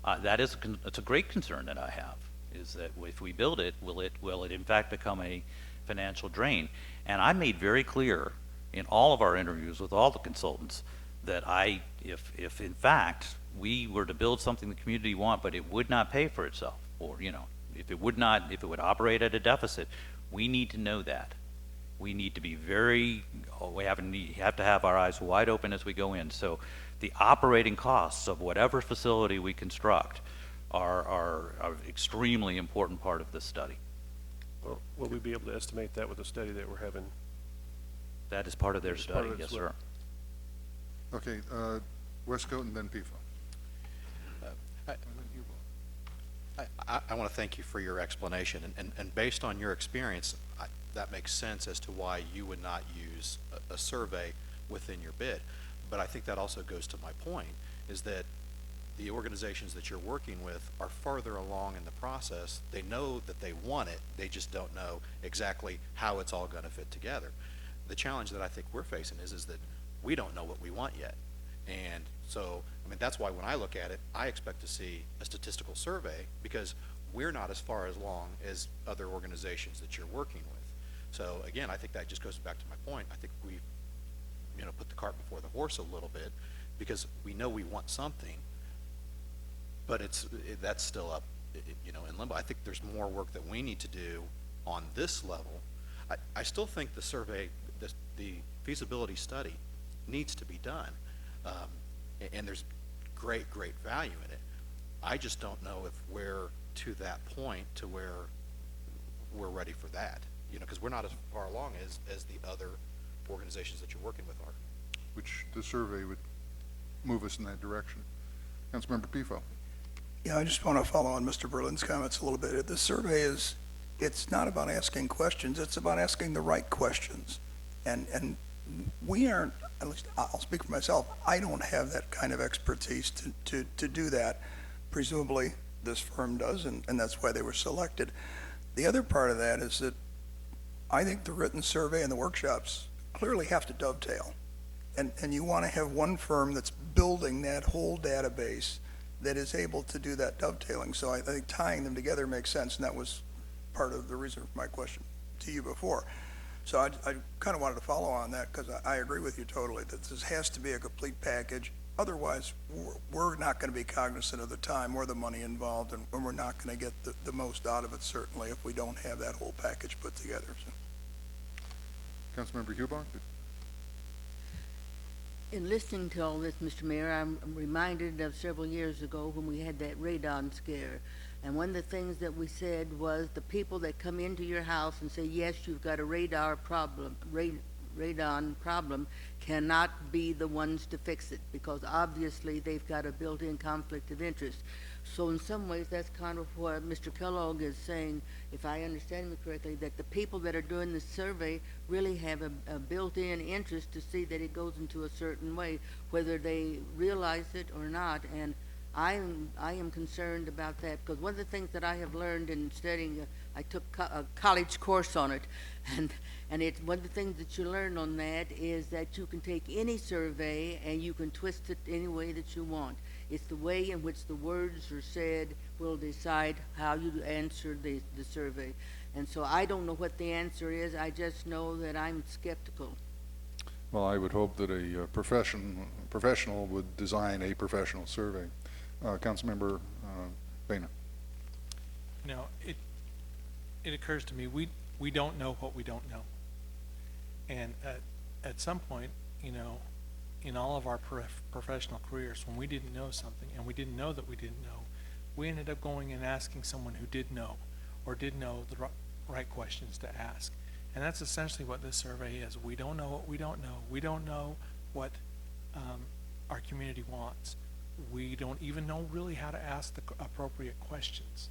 It's a great concern that I have, is that if we build it, will it in fact become a financial drain? And I made very clear in all of our interviews with all the consultants that if in fact we were to build something the community want, but it would not pay for itself, or if it would operate at a deficit, we need to know that. We need to be we have to have our eyes wide open as we go in. So the operating costs of whatever facility we construct are an extremely important part of this study. Well, will we be able to estimate that with the study that we're having? That is part of their It's part study, of it yes, as well. sir. Okay, Westcote and then PIFA. I want to thank you for your explanation, and based on your experience, that makes sense as to why you would not use a survey within your bid. But I think that also goes to my point, is that the organizations that you're working with are farther along in the process. They know that they want it, they just don't know exactly how it's all gonna fit together. The challenge that I think we're facing is that we don't know what we want yet. And so, I mean, that's why when I look at it, I expect to see a statistical survey, because we're not as far along as other organizations that you're working with. So again, I think that just goes back to my point. I think we've, put the cart before the horse a little bit, because we know we want something, but that's still up, in limbo. I think there's more work that we need to do on this level. I still think the survey, the feasibility study needs to be done. And there's great value in it. I just don't know if we're to that point to where we're ready for that, because we're not as far along as the other organizations that you're working with are. Which the survey would move us in that direction. Councilmember Pifo. Yeah, I just want to follow on Mr. Berlin's comments a little bit. The survey it's not about asking questions, it's about asking the right questions. And we aren't, at least I'll speak for myself, I don't have that kind of expertise to do that. Presumably this firm does, and that's why they were selected. The other part of that is that I think the written survey and the workshops clearly have to dovetail. And you want to have one firm that's building that whole database that is able to do that dovetailing. So I think tying them together makes sense, and that was part of the reason for my question to you before. So I kind of wanted to follow on that, because I agree with you totally that this has to be a complete package. Otherwise, we're not going to be cognizant of the time or the money involved, and we're not going to get the most out of it, certainly, if we don't have that whole package put together. So. Councilmember Hubach. In listening to all this, Mr. Mayor, I'm reminded of several years ago when we had that radon scare. And one of the things that we said was the people that come into your house and say, yes, you've got a radon problem, cannot be the ones to fix it, because obviously they've got a built-in conflict of interest. So in some ways, that's kind of what Mr. Kellogg is saying, if I understand him correctly, that the people that are doing the survey really have a built-in interest to see that it goes into a certain way, whether they realize it or not. And I am concerned about that, because one of the things that I have learned in studying, I took a college course on it, and it's one of the things that you learn on that is that you can take any survey and you can twist it any way that you want. It's the way in which the words are said will decide how you answer the survey. And so I don't know what the answer is. I just know that I'm skeptical. Well, I would hope that a professional would design a professional survey. Councilmember Boehner. No, it occurs to me, we don't know what we don't know. And at some point, in all of our professional careers, when we didn't know something and we didn't know that we didn't know, we ended up going and asking someone who did know, or did know the right questions to ask. And that's essentially what this survey is. We don't know what we don't know. We don't know what our community wants. We don't even know really how to ask the appropriate questions.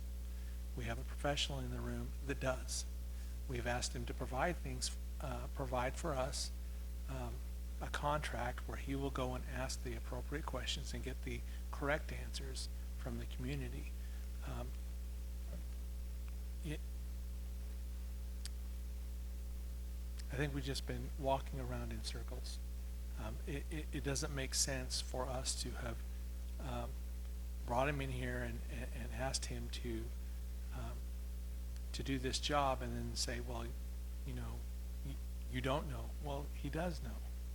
We have a professional in the room that does. We've asked him to provide for us a contract where he will go and ask the appropriate questions and get the correct answers from the community. I think we've just been walking around in circles. It doesn't make sense for us to have brought him in here and asked him to do this job and then say, well, you don't know. Well, he does know.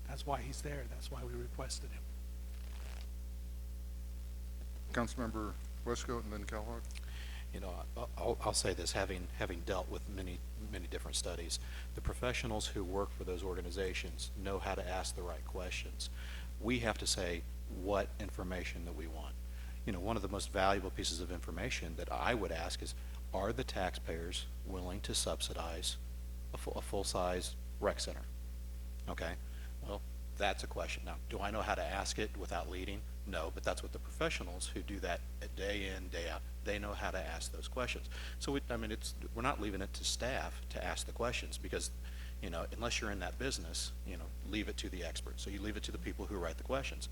That's why he's there. That's why we requested him. Councilmember Westcoat and then Kellogg. I'll say this, having dealt with many different studies, the professionals who work for those organizations know how to ask the right questions. We have to say what information that we want. One of the most valuable pieces of information that I would ask is, are the taxpayers willing to subsidize a full-size rec center? Okay, well, that's a question. Now, do I know how to ask it without leading? No, but that's what the professionals who do that day in, day out, they know how to ask those questions. So we're not leaving it to staff to ask the questions, because unless you're in that business, leave it to the experts. So you leave it to the people who write the questions.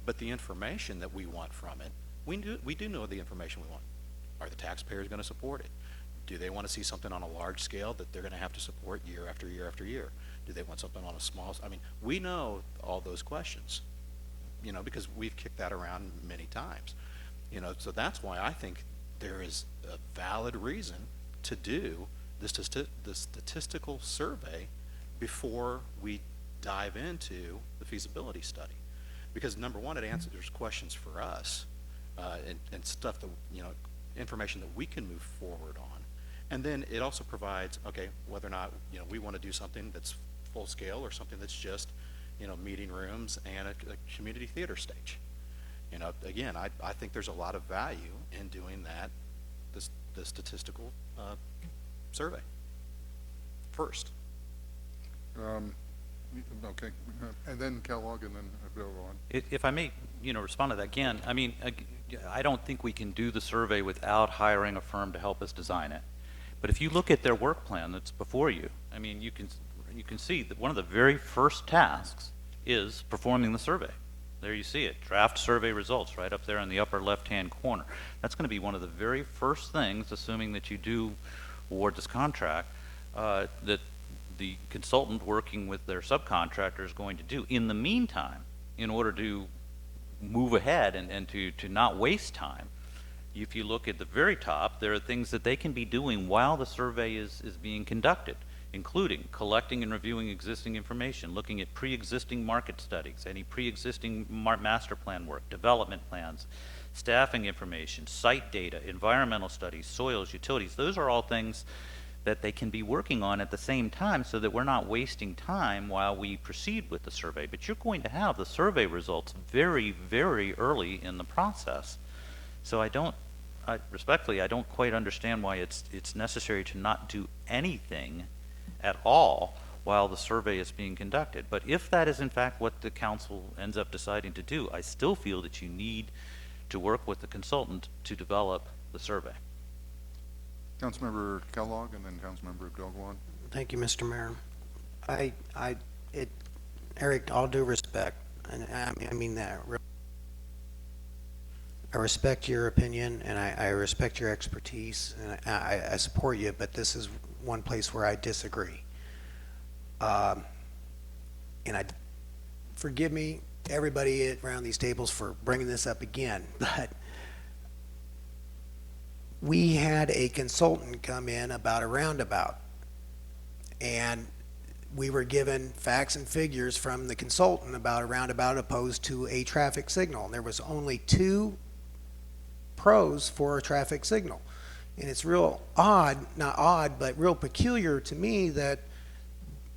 But the information that we want from it we do know the information we want. Are the taxpayers going to support it? Do they want to see something on a large scale that they're going to have to support year after year after year? Do they want something on a small, I mean, we know all those questions, you know, because we've kicked that around many times. You know, so that's why I think there is a valid reason to do the statistical survey before we dive into the feasibility study. Because number one, it answers questions for us, and stuff that, you know, information that we can move forward on. And then it also provides, okay, whether or not, you know, we want to do something that's full scale or something that's just, you know, meeting rooms and a community theater stage. You know, again, I think there's a lot of value in doing that, the statistical survey first. Okay, and then Kellogg, and then Bill on. If I may, you know, respond to that again, I mean, I don't think we can do the survey without hiring a firm to help us design it. But if you look at their work plan that's before you, I mean, you can see that one of the very first tasks is performing the survey. There you see it, draft survey results right up there in the upper left-hand corner. That's going to be one of the very first things, assuming that you do award this contract, that the consultant working with their subcontractor is going to do. In the meantime, in order to move ahead and to not waste time, if you look at the very top, there are things that they can be doing while the survey is being conducted, including collecting and reviewing existing information, looking at pre-existing market studies, any pre-existing master plan work, development plans, staffing information, site data, environmental studies, soils, utilities. Those are all things that they can be working on at the same time so that we're not wasting time while we proceed with the survey. But you're going to have the survey results very, very early in the process. So respectfully, I don't quite understand why it's necessary to not do anything at all while the survey is being conducted. But if that is in fact what the council ends up deciding to do, I still feel that you need to work with the consultant to develop the survey. Councilmember Kellogg, and then Councilmember Abdul-Gawad. Thank you, Mr. Mayor. Eric, all due respect, and I mean that. I respect your opinion, and I respect your expertise, and I support you, but this is one place where I disagree. And forgive me, everybody around these tables, for bringing this up again, but we had a consultant come in about a roundabout, and we were given facts and figures from the consultant about a roundabout opposed to a traffic signal. And there was only 2 pros for a traffic signal. And it's real odd, not odd, but real peculiar to me that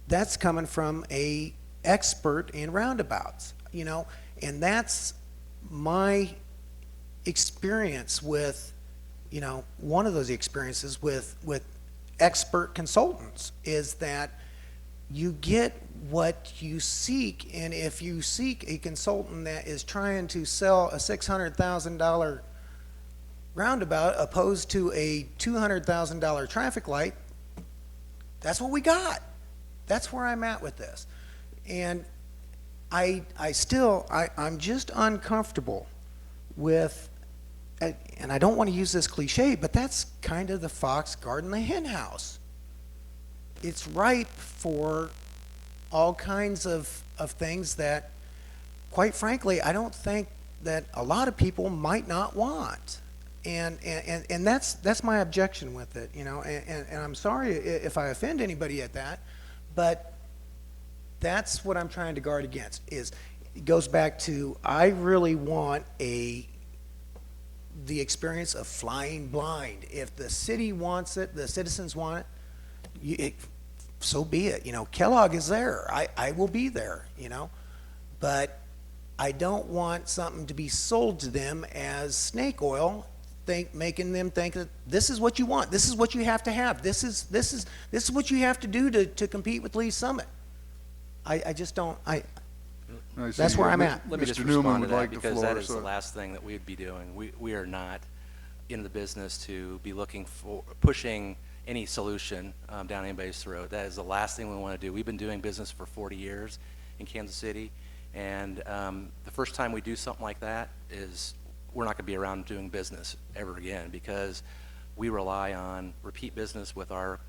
that's coming from a expert in roundabouts, you know, and that's my experience with, you know, one of those experiences with expert consultants is that you get what you seek. And if you seek a consultant that is trying to sell a $600,000 roundabout opposed to a $200,000 traffic light, that's what we got. That's where I'm at with this. And I'm just uncomfortable with, and I don't want to use this cliche, but that's kind of the fox guarding the hen house. It's ripe for all kinds of things that, quite frankly, I don't think that a lot of people might not want. And that's my objection with it, you know, and I'm sorry if I offend anybody at that, but that's what I'm trying to guard against. It goes back to, I really want the experience of flying blind. If the city wants it, the citizens want it, so be it. You know, Kellogg is there. I will be there, you know, but I don't want something to be sold to them as snake oil, making them think that this is what you want, this is what you have to have, this is what you have to do to compete with Lee Summit. I just don't. That's where I'm at. Let me just Mr. Newman respond to would that, like the because floor, that is so- the last thing that we would be doing. We are not in the business to be looking for, pushing any solution down anybody's throat. That is the last thing we want to do. We've been doing business for 40 years in Kansas City, and the first time we do something like that is we're not going to be around doing business ever again, because we rely on repeat business with our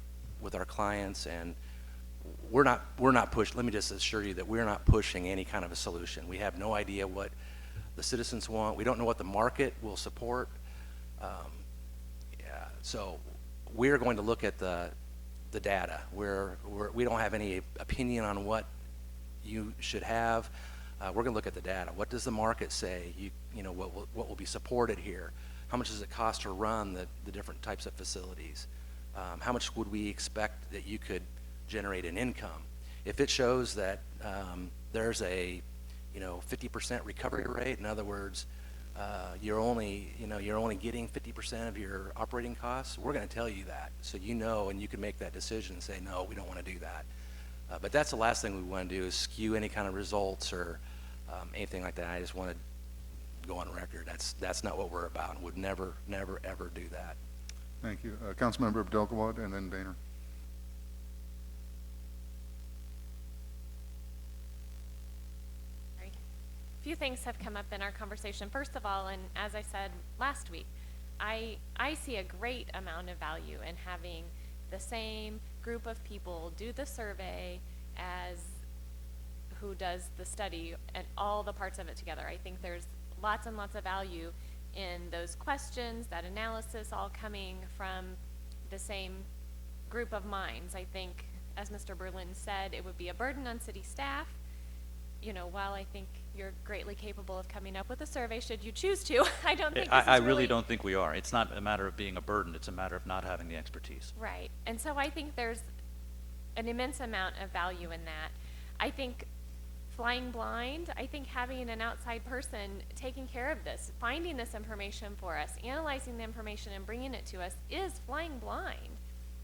clients, and we're not push. Let me just assure you that we're not pushing any kind of a solution. We have no idea what the citizens want. We don't know what the market will support. So we're going to look at the data. We don't have any opinion on what you should have. We're going to look at the data. What does the market say? You know, what will be supported here? How much does it cost to run the different types of facilities? How much would we expect that you could generate an income? If it shows that there's a 50% recovery rate, in other words, you're only getting 50% of your operating costs, we're going to tell you that, so you know, and you can make that decision and say, no, we don't want to do that. But that's the last thing we want to do, is skew any kind of results or anything like that. I just want to go on record. That's not what we're about, and would never, ever do that. Thank you. Councilmember Abdelgawad and then Boehner. A few things have come up in our conversation. First of all, and as I said last week, I see a great amount of value in having the same group of people do the survey as who does the study and all the parts of it together. I think there's lots and lots of value in those questions, that analysis, all coming from the same group of minds. I think, as Mr. Berlin said, it would be a burden on city staff. You know, while I think you're greatly capable of coming up with a survey should you choose to, I don't think this is I really don't think we are. It's not a matter of being a burden. It's a matter of not having the expertise. Right. And so I think there's an immense amount of value in that. I think flying blind, I think having an outside person taking care of this, finding this information for us, analyzing the information and bringing it to us is flying blind.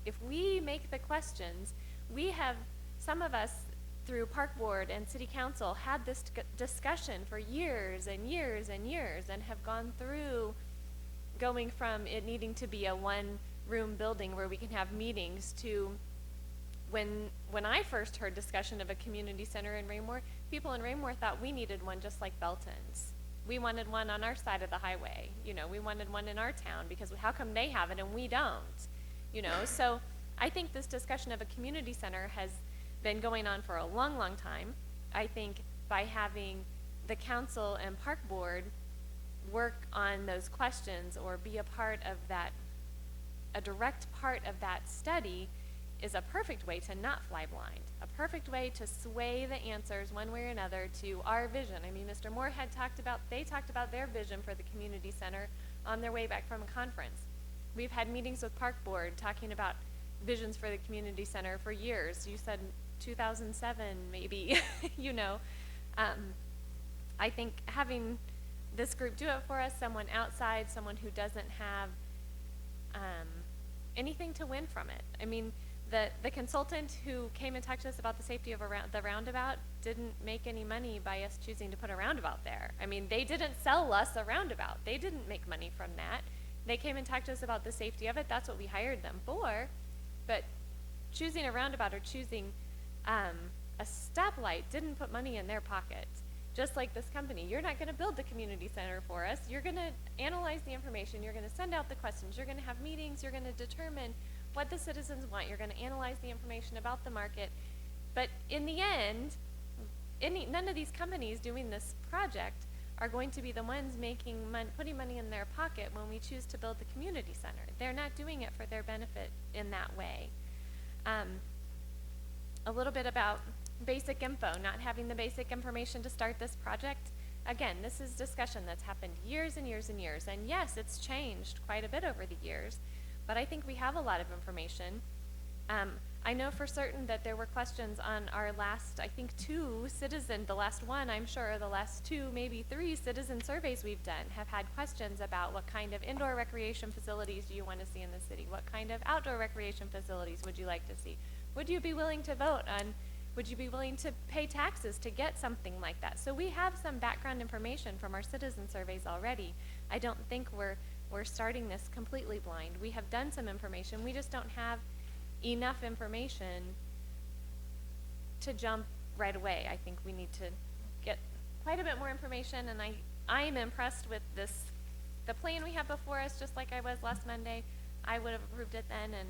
If we make the questions, we have, some of us through Park Board and City Council had this discussion for years and years and years, and have gone through going from it needing to be a one-room building where we can have meetings to when I first heard discussion of a community center in Raymore, people in Raymore thought we needed one just like Belton's. We wanted one on our side of the highway. You know, we wanted one in our town because how come they have it and we don't? You know, so I think this discussion of a community center has been going on for a long, long time. I think by having the council and Park Board work on those questions or be a part of that, a direct part of that study, is a perfect way to not fly blind, a perfect way to sway the answers one way or another to our vision. I mean, Mr. Moorhead talked about their vision for the community center on their way back from a conference. We've had meetings with Park Board talking about visions for the community center for years. You said 2007 maybe, you know. I think having this group do it for us, someone outside, someone who doesn't have anything to win from it. I mean, the consultant who came and talked to us about the safety of the roundabout didn't make any money by us choosing to put a roundabout there. I mean, they didn't sell us a roundabout. They didn't make money from that. They came and talked to us about the safety of it. That's what we hired them for. But choosing a roundabout or choosing a stoplight didn't put money in their pocket. Just like this company, you're not going to build the community center for us. You're going to analyze the information. You're going to send out the questions. You're going to have meetings. You're going to determine what the citizens want. You're going to analyze the information about the market. But in the end, none of these companies doing this project are going to be the ones putting money in their pocket when we choose to build the community center. They're not doing it for their benefit in that way. A little bit about basic info, not having the basic information to start this project. Again, this is discussion that's happened years and years and years. And yes, it's changed quite a bit over the years, but I think we have a lot of information. I know for certain that there were questions on our last, I think the last one, I'm sure, the last 2, maybe 3 citizen surveys we've done have had questions about what kind of indoor recreation facilities do you want to see in the city? What kind of outdoor recreation facilities would you like to see? Would you be willing to vote on, would you be willing to pay taxes to get something like that? So we have some background information from our citizen surveys already. I don't think we're starting this completely blind. We have done some information. We just don't have enough information to jump right away. I think we need to get quite a bit more information, and I am impressed with this the plan we have before us, just like I was last Monday, I would have approved it then, and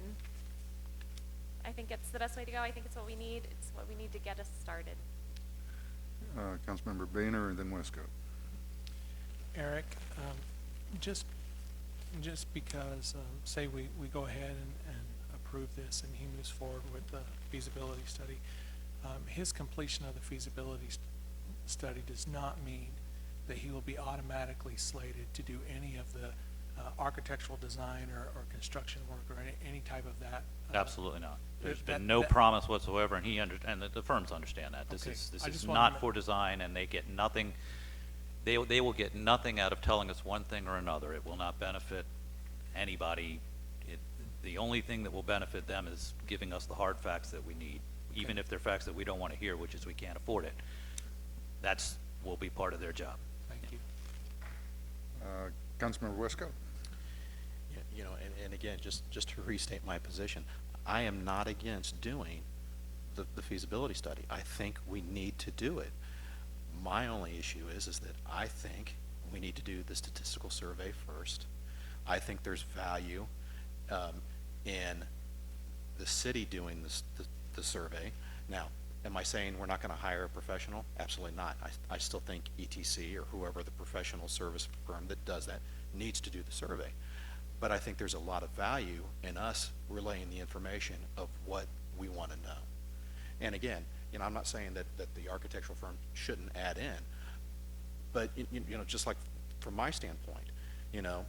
I think it's the best way to go. I think it's what we need. It's what we need to get us started. Councilmember Boehner and then Westcott. Eric, just because, say we go ahead and approve this and he moves forward with the feasibility study, his completion of the feasibility study does not mean that he will be automatically slated to do any of the architectural design or construction work or any type of that. Absolutely not. There's that- been no that- promise whatsoever, and and the firms understand that. This Okay. is, this I is just wanted not to- for design, and they get nothing, they will get nothing out of telling us one thing or another. It will not benefit anybody. The only thing that will benefit them is giving us the hard facts that we need, even if they're facts that we don't want to hear, which is we can't afford it. That's, will be part of their job. Thank you. Councilmember Westcott. Yeah, you know, and again, just to restate my position, I am not against doing the feasibility study. I think we need to do it. My only issue is that I think we need to do the statistical survey first. I think there's value in the city doing the survey. Now, am I saying we're not going to hire a professional? Absolutely not. I still think ETC or whoever the professional service firm that does that needs to do the survey. But I think there's a lot of value in us relaying the information of what we want to know. And again, you know, I'm not saying that the architectural firm shouldn't add in, but you know, just like from my standpoint, you know,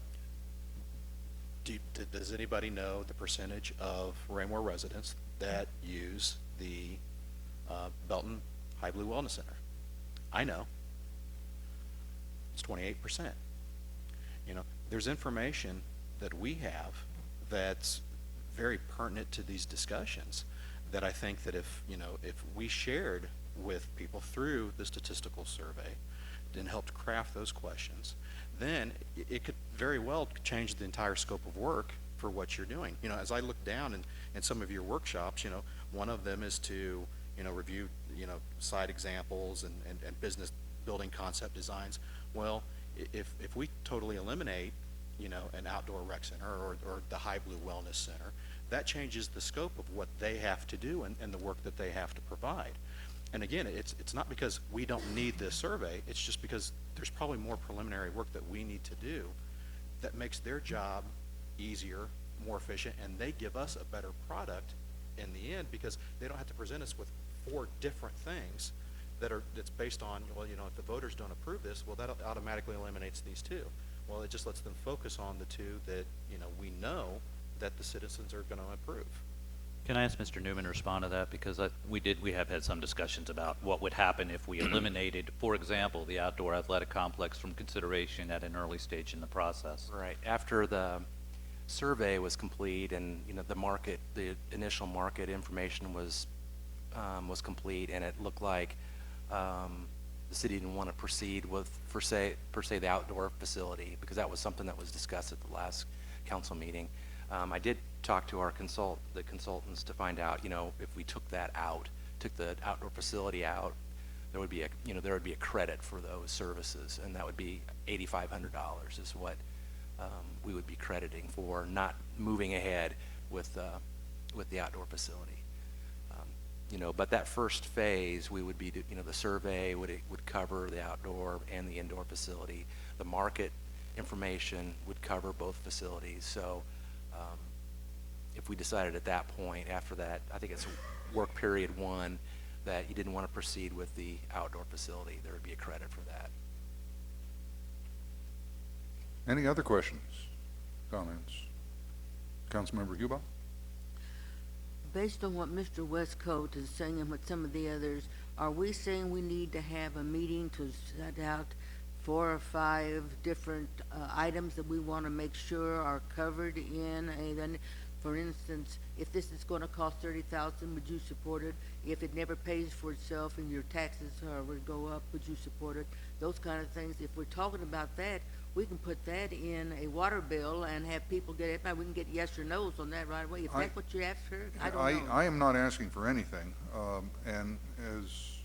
does anybody know the percentage of Raymore residents that use the Belton High Blue Wellness Center? I know. It's 28%. You know, there's information that we have that's very pertinent to these discussions that I think that if we shared with people through the statistical survey and helped craft those questions, then it could very well change the entire scope of work for what you're doing. You know, as I look down in some of your workshops, you know, one of them is to, you know, review, you know, site examples and business building concept designs. Well, if we totally eliminate, you know, an outdoor rec center or the High Blue Wellness Center, that changes the scope of what they have to do and the work that they have to provide. And again, it's not because we don't need this survey, it's just because there's probably more preliminary work that we need to do that makes their job easier, more efficient, and they give us a better product in the end because they don't have to present us with 4 different things that's based on, well, you know, if the voters don't approve this, well, that automatically eliminates these 2. Well, it just lets them focus on the 2 that, you know, we know that the citizens are going to approve. Can I ask Mr. Newman to respond to that? Because we have had some discussions about what would happen if we eliminated, for example, the outdoor athletic complex from consideration at an early stage in the process. Right. After the survey was complete and, you know, the initial market information was complete, and it looked like the city didn't want to proceed with, per se, the outdoor facility, because that was something that was discussed at the last council meeting. I did talk to the consultants to find out, you know, if we took the outdoor facility out, there would be a credit for those services, and that would be $8,500 is what we would be crediting for not moving ahead with the outdoor facility. You know, but that first phase, we would be, you know, the survey would cover the outdoor and the indoor facility. The market information would cover both facilities. So if we decided at that point, after that, I think it's work period 1, that you didn't want to proceed with the outdoor facility, there would be a credit for that. Any other questions, comments? Councilmember Huba? Based on what Mr. Westcoat is saying and what some of the others, are we saying we need to have a meeting to set out 4 or 5 different items that we want to make sure are covered in a, then, for instance, if this is going to cost $30,000, would you support it? If it never pays for itself and your taxes would go up, would you support it? Those kind of things. If we're talking about that, we can put that in a water bill and have people get it. We can get yes or no's on that right away. If that's what you asked for, I don't know. I am not asking for anything, and as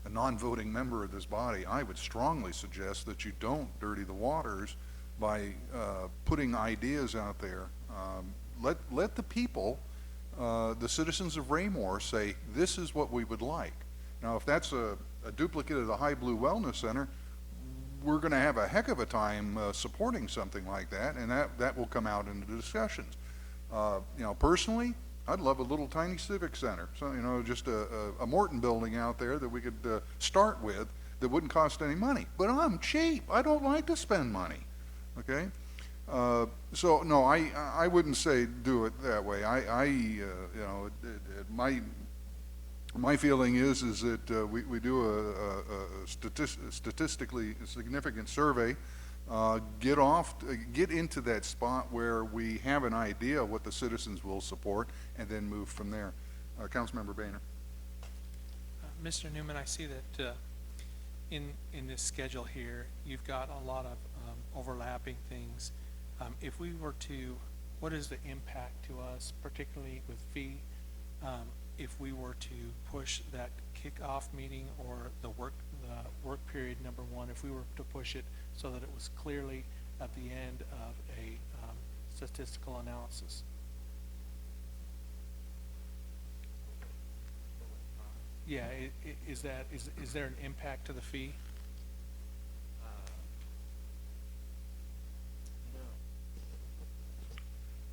a non-voting member of this body, I would strongly suggest that you don't dirty the waters putting ideas out there. Let the people, the citizens of Raymore, say, this is what we would like. Now, if that's a duplicate of the High Blue Wellness Center, we're going to have a heck of a time supporting something like that, and that will come out into the discussions. Personally, I'd love a little tiny civic center, so just a Morton building out there that we could start with that wouldn't cost any money. But I'm cheap. I don't like to spend money. Okay, so no, I wouldn't say do it that way. My feeling is that we do a statistically significant survey, get into that spot where we have an idea of what the citizens will support, and then move from there. Councilmember Boehner. Mr. Newman, I see that in this schedule here, you've got a lot of overlapping things. If we were to, what is the impact to us, particularly with fee, if we were to push that kickoff meeting or the work period number 1, if we were to push it so that it was clearly at the end of a statistical analysis? Yeah, is there an impact to the fee?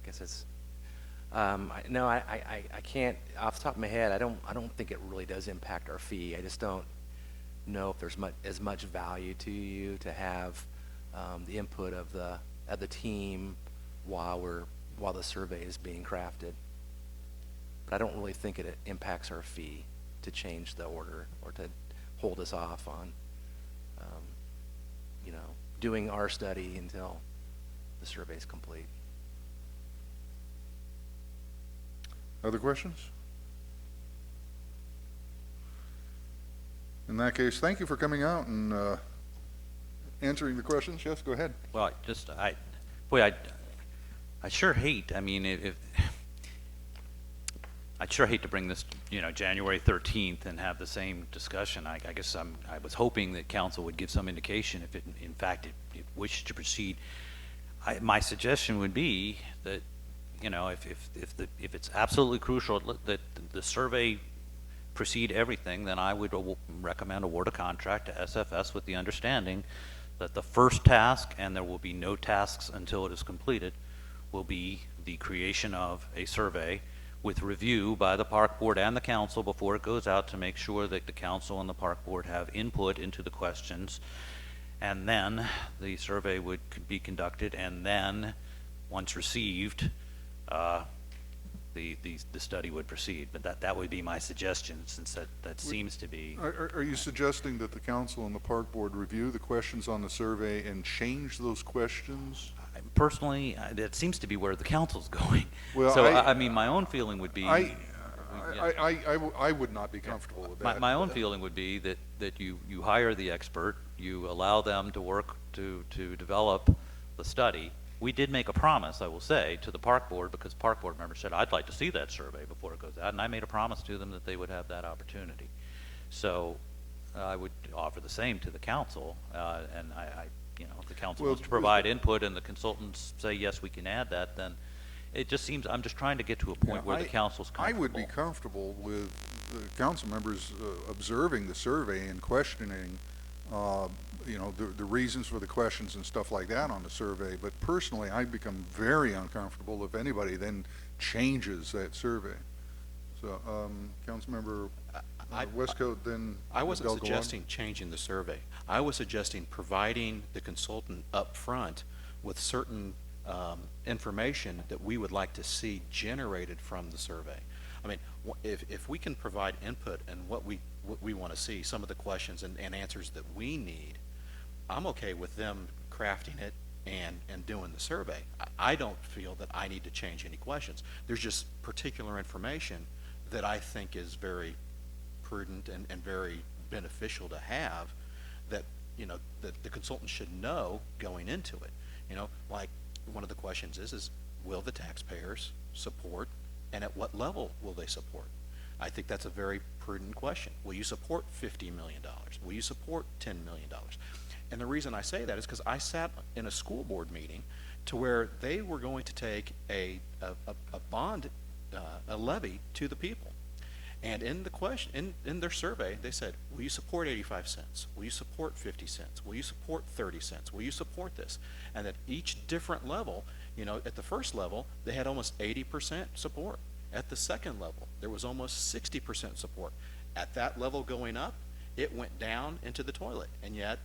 I guess it's, I can't, off the top of my head, I don't think it really does impact our fee. I just don't know if there's as much value to you to have the input of the team while the survey is being crafted. But I don't really think it impacts our fee to change the order or to hold us off on, doing our study until the survey is complete. Other questions? In that case, thank you for coming out and answering the questions. Yes, go ahead. Well, I sure hate, I'd sure hate to bring this, January 13th and have the same discussion. I guess I was hoping that council would give some indication if it, in fact, it wished to proceed. My suggestion would be that, if it's absolutely crucial that the survey precede everything, then I would recommend award a contract to SFS with the understanding that the first task, and there will be no tasks until it is completed, will be the creation of a survey with review by the park board and the council before it goes out to make sure that the council and the park board have input into the questions. And then the survey would be conducted, and then once received, the study would proceed. But that would be my suggestion, since that seems to be. Are you suggesting that the council and the park board review the questions on the survey and change those questions? Personally, that seems to be where the council's going. Well, so my own feeling would be. I would not be comfortable with that. My own feeling would be that you hire the expert, you allow them to work to develop the study. We did make a promise, I will say, to the park board, because park board members said, I'd like to see that survey before it goes out, and I made a promise to them that they would have that opportunity. So I would offer the same to the council, and if the council wants to provide input and the consultants say, yes, we can add that, then it just seems, I'm just trying to get to a point where the council's comfortable. I would be comfortable with the council members observing the survey and questioning the reasons for the questions and stuff like that on the survey, but personally I'd become very uncomfortable if anybody then changes that survey. So, Councilmember Westcoat, then I wasn't Del Gallo. suggesting changing the survey. I was suggesting providing the consultant up front with certain information that we would like to see generated from the survey. I mean, if we can provide input and what we want to see, some of the questions and answers that we need, I'm okay with them crafting it and doing the survey. I don't feel that I need to change any questions. There's just particular information that I think is very prudent and very beneficial to have that, that the consultant should know going into it. Like one of the questions is will the taxpayers support, and at what level will they support? I think that's a very prudent question. Will you support $50 million? Will you support $10 million? And the reason I say that is because I sat in a school board meeting to where they were going to take a bond, a levy to the people. And in the question, in their survey, they said, will you support 85 cents? Will you support 50 cents? Will you support 30 cents? Will you support this? And at each different level, you know, at the first level, they had almost 80% support. At the second level, there was almost 60% support. At that level going up, it went down into the toilet. And yet,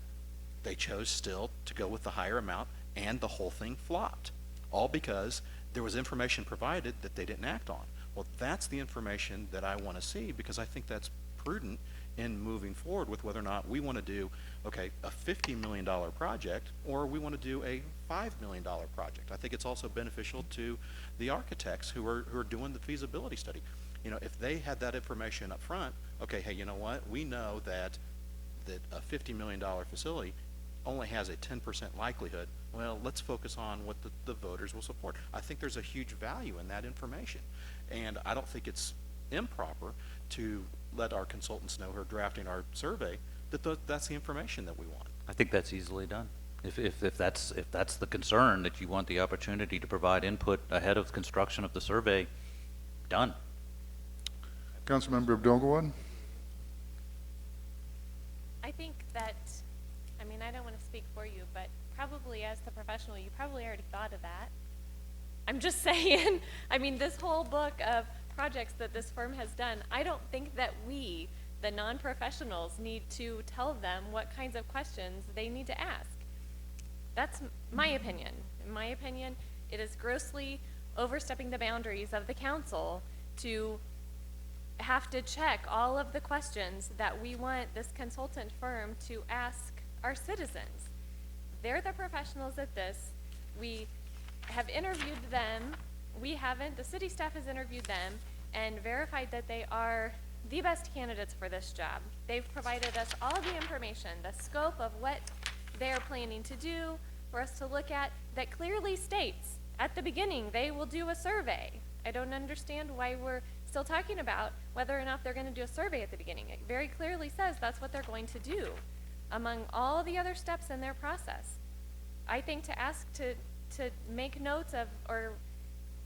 they chose still to go with the higher amount, and the whole thing flopped. All because there was information provided that they didn't act on. Well, that's the information that I want to see, because I think that's prudent in moving forward with whether or not we want to do, okay, a $50 million project, or we want to do a $5 million project. I think it's also beneficial to the architects who are doing the feasibility study. You know, if they had that information up front, okay, hey, you know what? We know that a $50 million facility only has a 10% likelihood. Well, let's focus on what the voters will support. I think there's a huge value in that information. And I don't think it's improper to let our consultants know who are drafting our survey that that's the information that we want. I think that's easily done. If that's the concern, that you want the opportunity to provide input ahead of construction of the survey, done. Councilmember Abdul-Gawad? I think that, I mean, I don't want to speak for you, but probably as the professional, you probably already thought of that. I'm just saying, I mean, this whole book of projects that this firm has done, I don't think that we, the non-professionals, need to tell them what kinds of questions they need to ask. That's my opinion. In my opinion, it is grossly overstepping the boundaries of the council to have to check all of the questions that we want this consultant firm to ask our citizens. They're the professionals at this. We have interviewed them. We haven't. The city staff has interviewed them and verified that they are the best candidates for this job. They've provided us all the information, the scope of what they're planning to do for us to look at, that clearly states at the beginning they will do a survey. I don't understand why we're still talking about whether or not they're going to do a survey at the beginning. It very clearly says that's what they're going to do among all the other steps in their process. I think to ask to make notes of, or,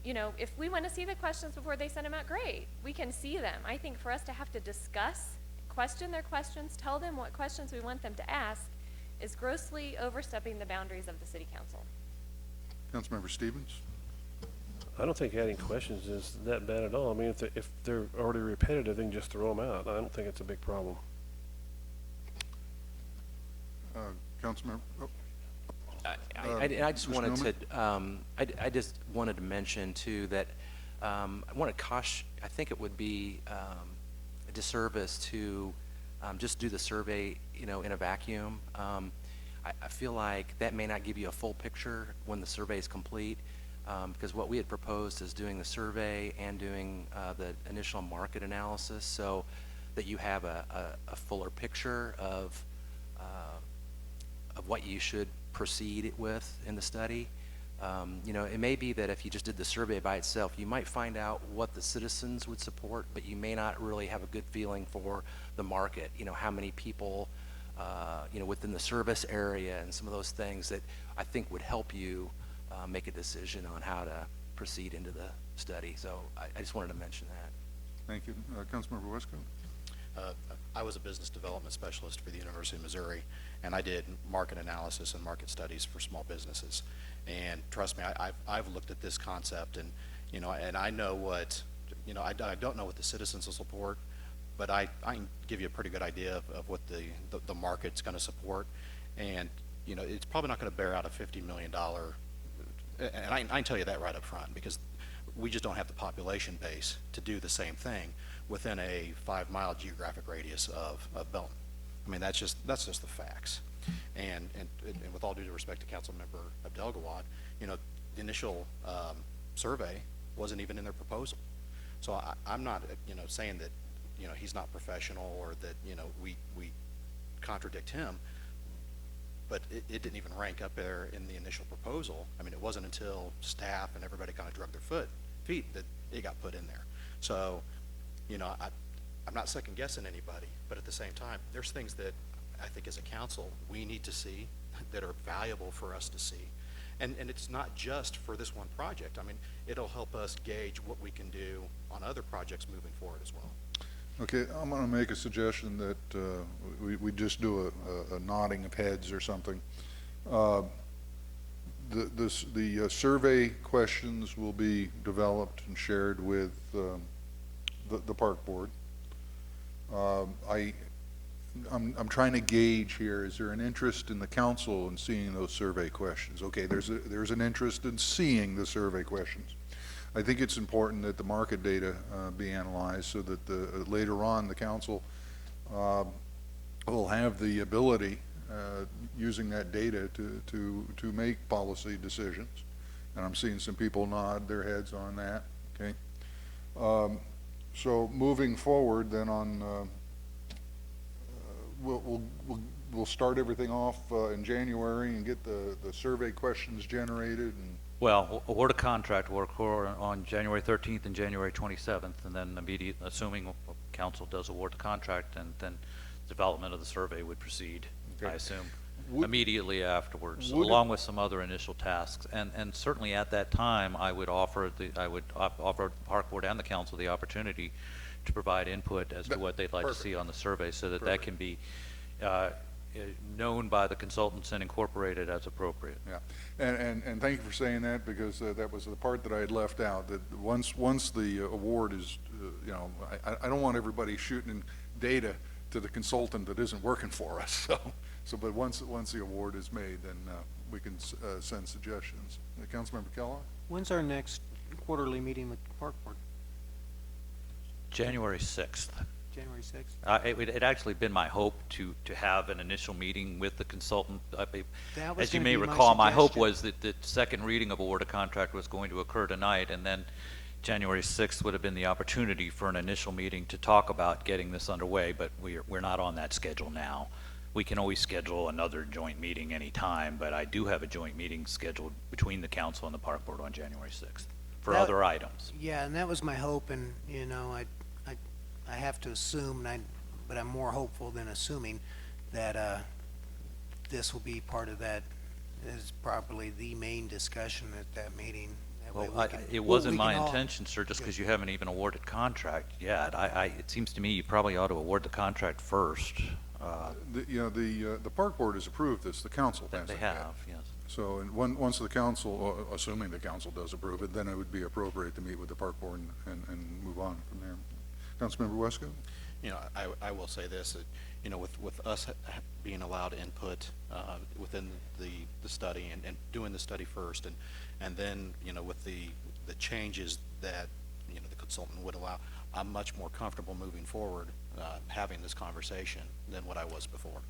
you know, if we want to see the questions before they send them out, great, we can see them. I think for us to have to discuss, question their questions, tell them what questions we want them to ask, is grossly overstepping the boundaries of the city council. Councilmember Stevens? I don't think adding questions is that bad at all. I mean, if they're already repetitive, they can just throw them out. I don't think it's a big problem. Councilmember, I just Mr. wanted Newman? to, I just wanted to mention too that I want to caution, I think it would be a disservice to just do the survey, you know, in a vacuum. I feel like that may not give you a full picture when the survey is complete, because what we had proposed is doing the survey and doing the initial market analysis so that you have a fuller picture of what you should proceed with in the study. You know, it may be that if you just did the survey by itself, you might find out what the citizens would support, but you may not really have a good feeling for the market, you know, how many people, you know, within the service area and some of those things that I think would help you make a decision on how to proceed into the study. So I just wanted to mention that. Thank you. Councilmember Westcott? I was a business development specialist for the University of Missouri, and I did market analysis and market studies for small businesses. And trust me, I've looked at this concept, and you know, and I know what, you know, I don't know what the citizens will support, but I can give you a pretty good idea of what the market's going to support. And you know, it's probably not going to bear out a $50 million, and I can tell you that right up front, because we just don't have the population base to do the same thing within a 5-mile geographic radius of Belton. I mean, that's just the facts. And with all due respect to Councilmember Abdel-Gawad, you know, the initial survey wasn't even in their proposal. So I'm not, you know, saying that, you know, he's not professional or that, you know, we contradict him, but it didn't even rank up there in the initial proposal. I mean, it wasn't until staff and everybody kind of drug their feet that it got put in there. So, you know, I'm not second guessing anybody, but at the same time, there's things that I think as a council, we need to see that are valuable for us to see. And it's not just for this one project. I mean, it'll help us gauge what we can do on other projects moving forward as well. Okay, I'm going to make a suggestion that we just do a nodding of heads or something. The survey questions will be developed and shared with the park board. I'm trying to gauge here, is there an interest in the council in seeing those survey questions? Okay, there's an interest in seeing the survey questions. I think it's important that the market data be analyzed so that later on the council will have the ability, using that data to make policy decisions. And I'm seeing some people nod their heads on that, okay? So moving forward then on, we'll start everything off in January and get the survey questions generated and Well, award a contract will occur on January 13th and January 27th, and then assuming council does award the contract, and then development of the survey would proceed, Okay. I assume, Would- immediately afterwards, would it- along with some other initial tasks. And certainly at that time, I would offer the park board and the council the opportunity to provide input as to what they'd like to see on the survey, so that that can be known by the consultants and incorporated as appropriate. yeah, and thank you for saying that, because that was the part that I had left out, that once the award is, you know, I don't want everybody shooting data to the consultant that isn't working for us, but once the award is made, then we can send suggestions. Councilmember Kellogg? When's our next quarterly meeting with the park board? January 6th. January 6th? It actually been my hope to have an initial meeting with the consultant. That was As you gonna may be my recall, my hope suggestion. was that the second reading of award of contract was going to occur tonight, and then January 6th would have been the opportunity for an initial meeting to talk about getting this underway, but we're not on that schedule now. We can always schedule another joint meeting anytime, but I do have a joint meeting scheduled between the council and the park board on January 6th for That- other items. Yeah, and that was my hope, and, you know, I have to assume, but I'm more hopeful than assuming, that this will be part of that, is probably the main discussion at that meeting. That way Well, we can- it we wasn't can my all- intention, sir, just because you haven't even awarded contract yet. It seems to me you probably ought to award the contract first. The park board has approved this, the council That hasn't they yet. have, yes. So, and once the council, assuming the council does approve it, then it would be appropriate to meet with the park board and move on from there. Councilmember Wesco? You know, I will say this, that, you know, with us being allowed input within the study and doing the study first, and then, you know, with the changes that, you know, the consultant would allow, I'm much more comfortable moving forward having this conversation than what I was before.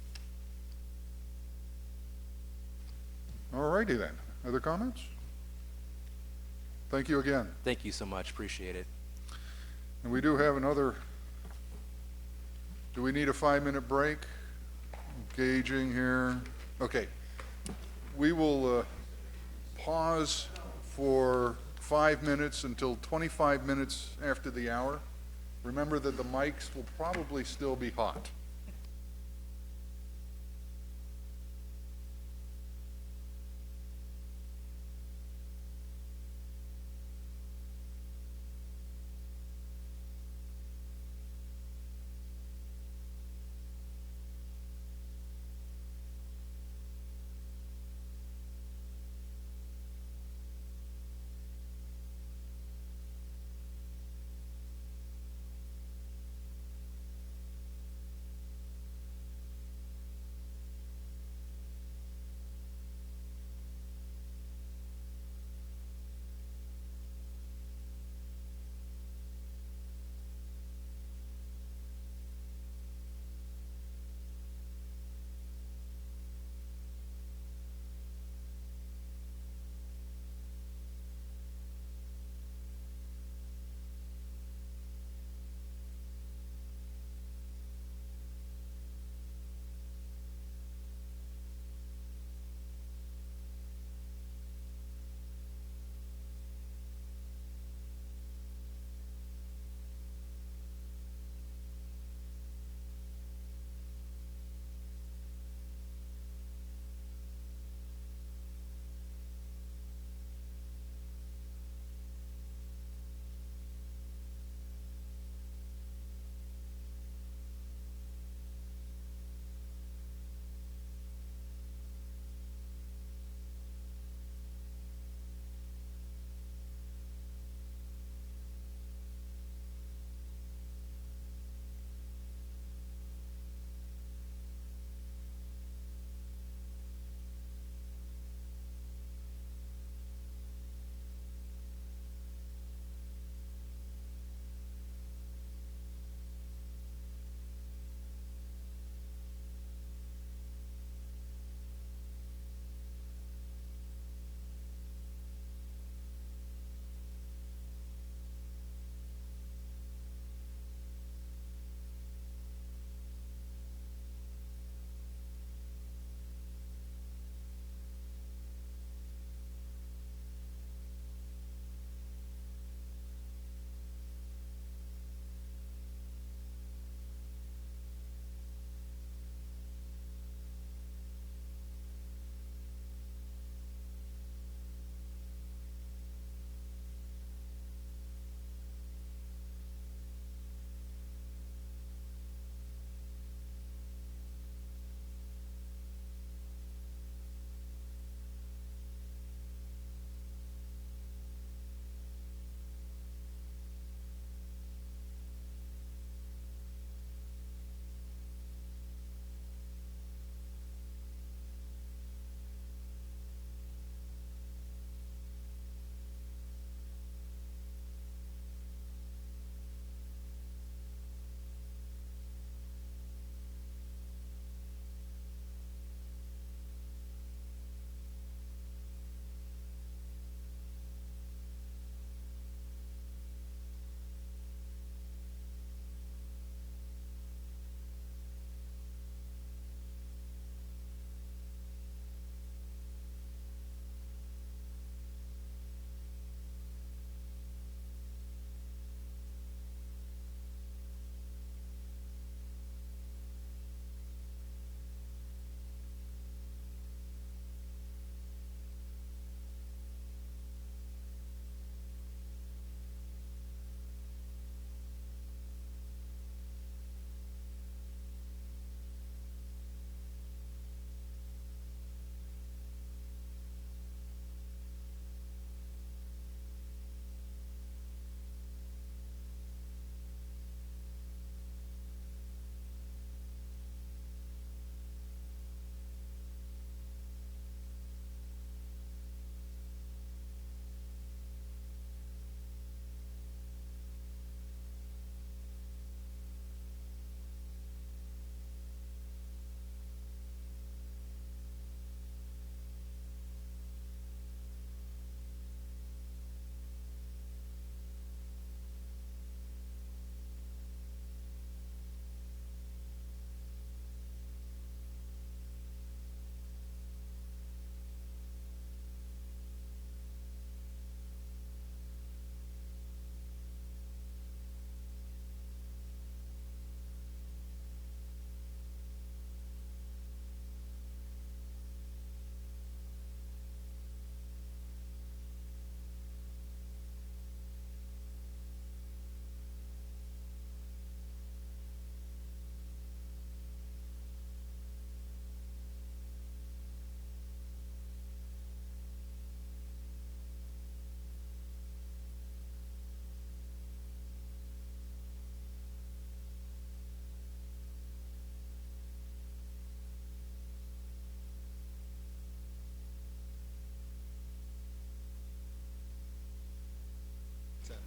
All righty then. Other comments? Thank you again. Thank you so much, appreciate it. And we do have another, do we need a 5-minute break? Gauging here. Okay. We will pause for 5 minutes until 25 minutes after the hour. Remember that the mics will probably still be hot.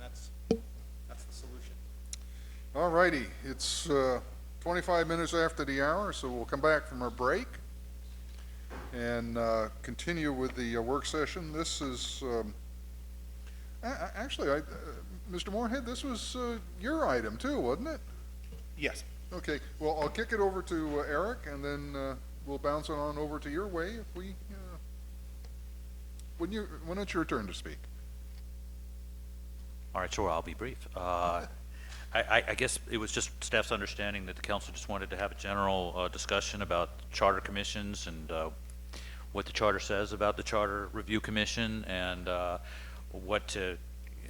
that's the solution. All righty, it's 25 minutes after the hour, so we'll come back from our break and continue with the work session. This is, actually, Mr. Moorhead, this was your item too, wasn't it? Yes. Okay, well, I'll kick it over to Eric, and then we'll bounce it on over to your way if we, when it's your turn to speak. All right, sure, I'll be brief. I guess it was just staff's understanding that the council just wanted to have a general discussion about charter commissions and what the charter says about the Charter Review Commission, and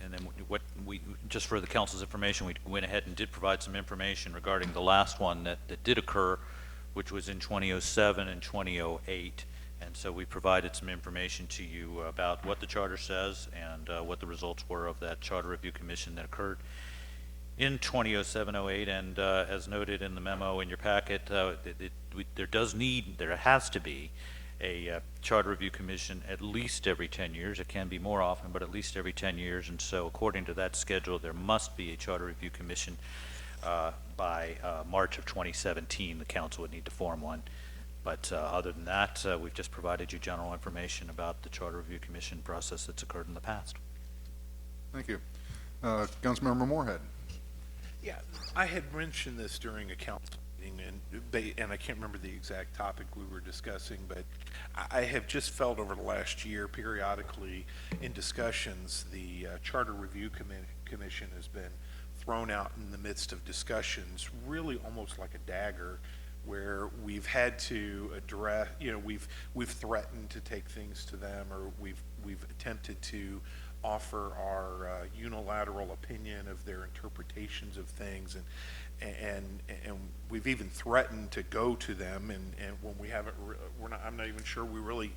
and then what we, just for the council's information, we went ahead and did provide some information regarding the last one that did occur, which was in 2007 and 2008. And so we provided some information to you about what the charter says and what the results were of that Charter Review Commission that occurred in 2007-08. And as noted in the memo in your packet, there has to be a Charter Review Commission at least every 10 years. It can be more often, but at least every 10 years. And so according to that schedule, there must be a Charter Review Commission by March of 2017. The council would need to form one. But other than that, we've just provided you general information about the Charter Review Commission process that's occurred in the past. Thank you. Councilmember Moorhead. Yeah, I had mentioned this during a council meeting, and I can't remember the exact topic we were discussing, but I have just felt over the last year, periodically in discussions, the Charter Review Commission has been thrown out in the midst of discussions, really almost like a dagger, where we've had to address, we've threatened to take things to them, or we've attempted to offer our unilateral opinion of their interpretations of things, and we've even threatened to go to them, and when we haven't, I'm not even sure we really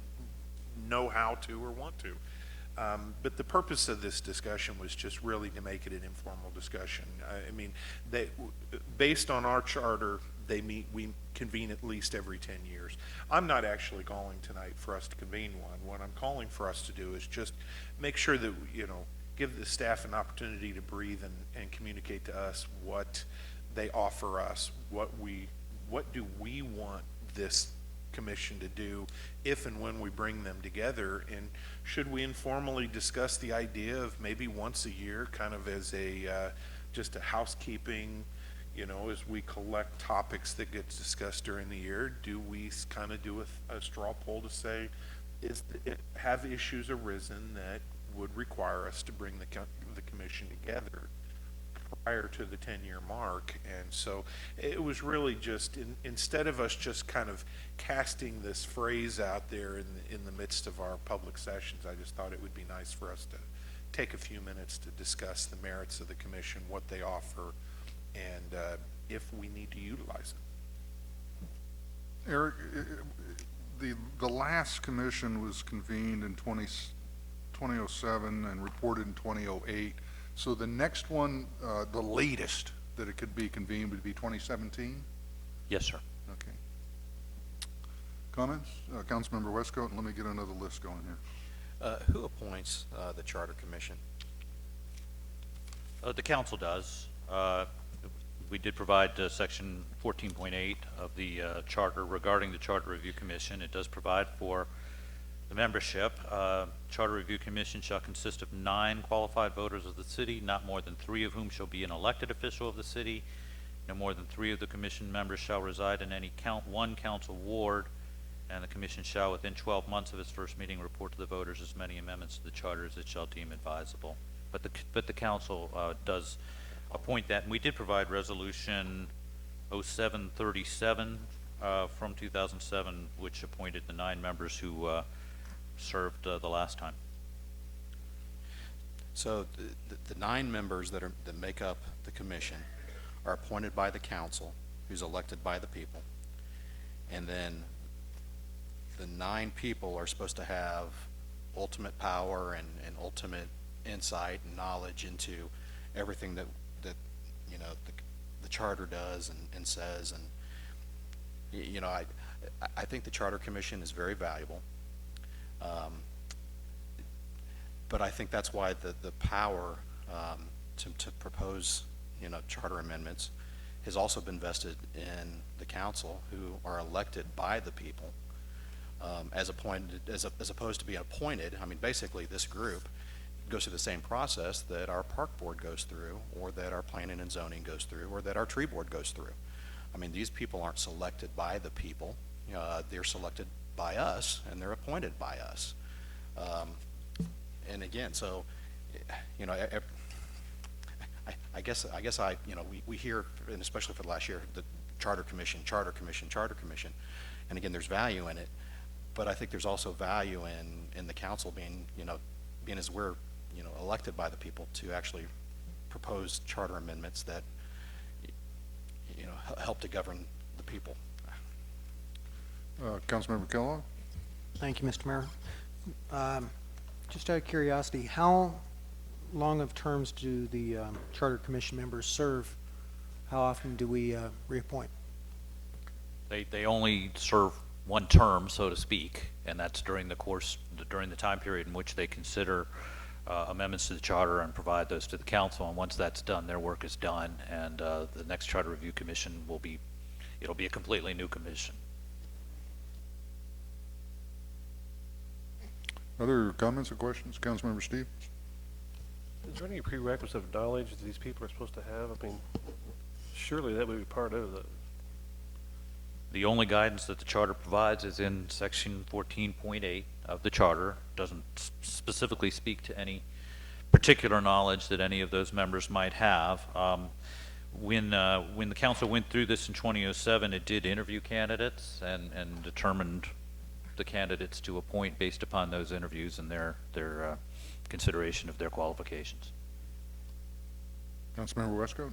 know how to or want to. But the purpose of this discussion was just really to make it an informal discussion. I mean, based on our charter, we convene at least every 10 years. I'm not actually calling tonight for us to convene one. What I'm calling for us to do is just make sure that, give the staff an opportunity to breathe and communicate to us what they offer us, what do we want this commission to do if and when we bring them together, and should we informally discuss the idea of maybe once a year, kind of as just a housekeeping, as we collect topics that get discussed during the year, do we kind of do a straw poll to say, have issues arisen that would require us to bring the commission together prior to the 10-year mark? And so it was really just, instead of us just kind of casting this phrase out there in the midst of our public sessions, I just thought it would be nice for us to take a few minutes to discuss the merits of the commission, what they offer, and if we need to utilize it. Eric, the last commission was convened in 2007 and reported in 2008. So the next one, the latest that it could be convened would be 2017? Yes, sir. Okay. Comments? Councilmember Westcoat, and let me get another list going here. Who appoints the Charter Commission? The council does. We did provide section 14.8 of the charter regarding the Charter Review Commission. It does provide for the membership. Charter Review Commission shall consist of 9 qualified voters of the city, not more than 3 of whom shall be an elected official of the city. No more than 3 of the commission members shall reside in any one council ward, and the commission shall, within 12 months of its first meeting, report to the voters as many amendments to the charter as it shall deem advisable. But the council does appoint that, and we did provide resolution 0737 from 2007, which appointed the 9 members who served the last time. So the 9 members that make up the commission are appointed by the council, who's elected by the people, and then the 9 people are supposed to have ultimate power and ultimate insight and knowledge into everything that the charter does and says. And I think the Charter Commission is very valuable, but I think that's why the power to propose, charter amendments has also been vested in the council, who are elected by the people, as opposed to being appointed. I mean, basically, this group goes through the same process that our park board goes through, or that our planning and zoning goes through, or that our tree board goes through. I mean, these people aren't selected by the people. They're selected by us, and they're appointed by us. And again, so, I guess we hear, and especially for the last year, the charter commission, and again, there's value in it, but I think there's also value in the council being as we're, elected by the people to actually propose charter amendments that, help to govern the people. Councilmember Kellogg? Thank you, Mr. Mayor. Just out of curiosity, how long of terms do the Charter Commission members serve? How often do we reappoint? They only serve one term, so to speak, and that's during the time period in which they consider amendments to the charter and provide those to the council. And once that's done, their work is done, and the next Charter Review Commission it'll be a completely new commission. Other comments or questions? Councilmember Stevens? Is there any prerequisite of knowledge that these people are supposed to have? I mean, surely that would be part of the. The only guidance that the charter provides is in section 14.8 of the charter. Doesn't specifically speak to any particular knowledge that any of those members might have. When the council went through this in 2007, it did interview candidates and determined the candidates to appoint based upon those interviews and their consideration of their qualifications. Councilmember Westcott?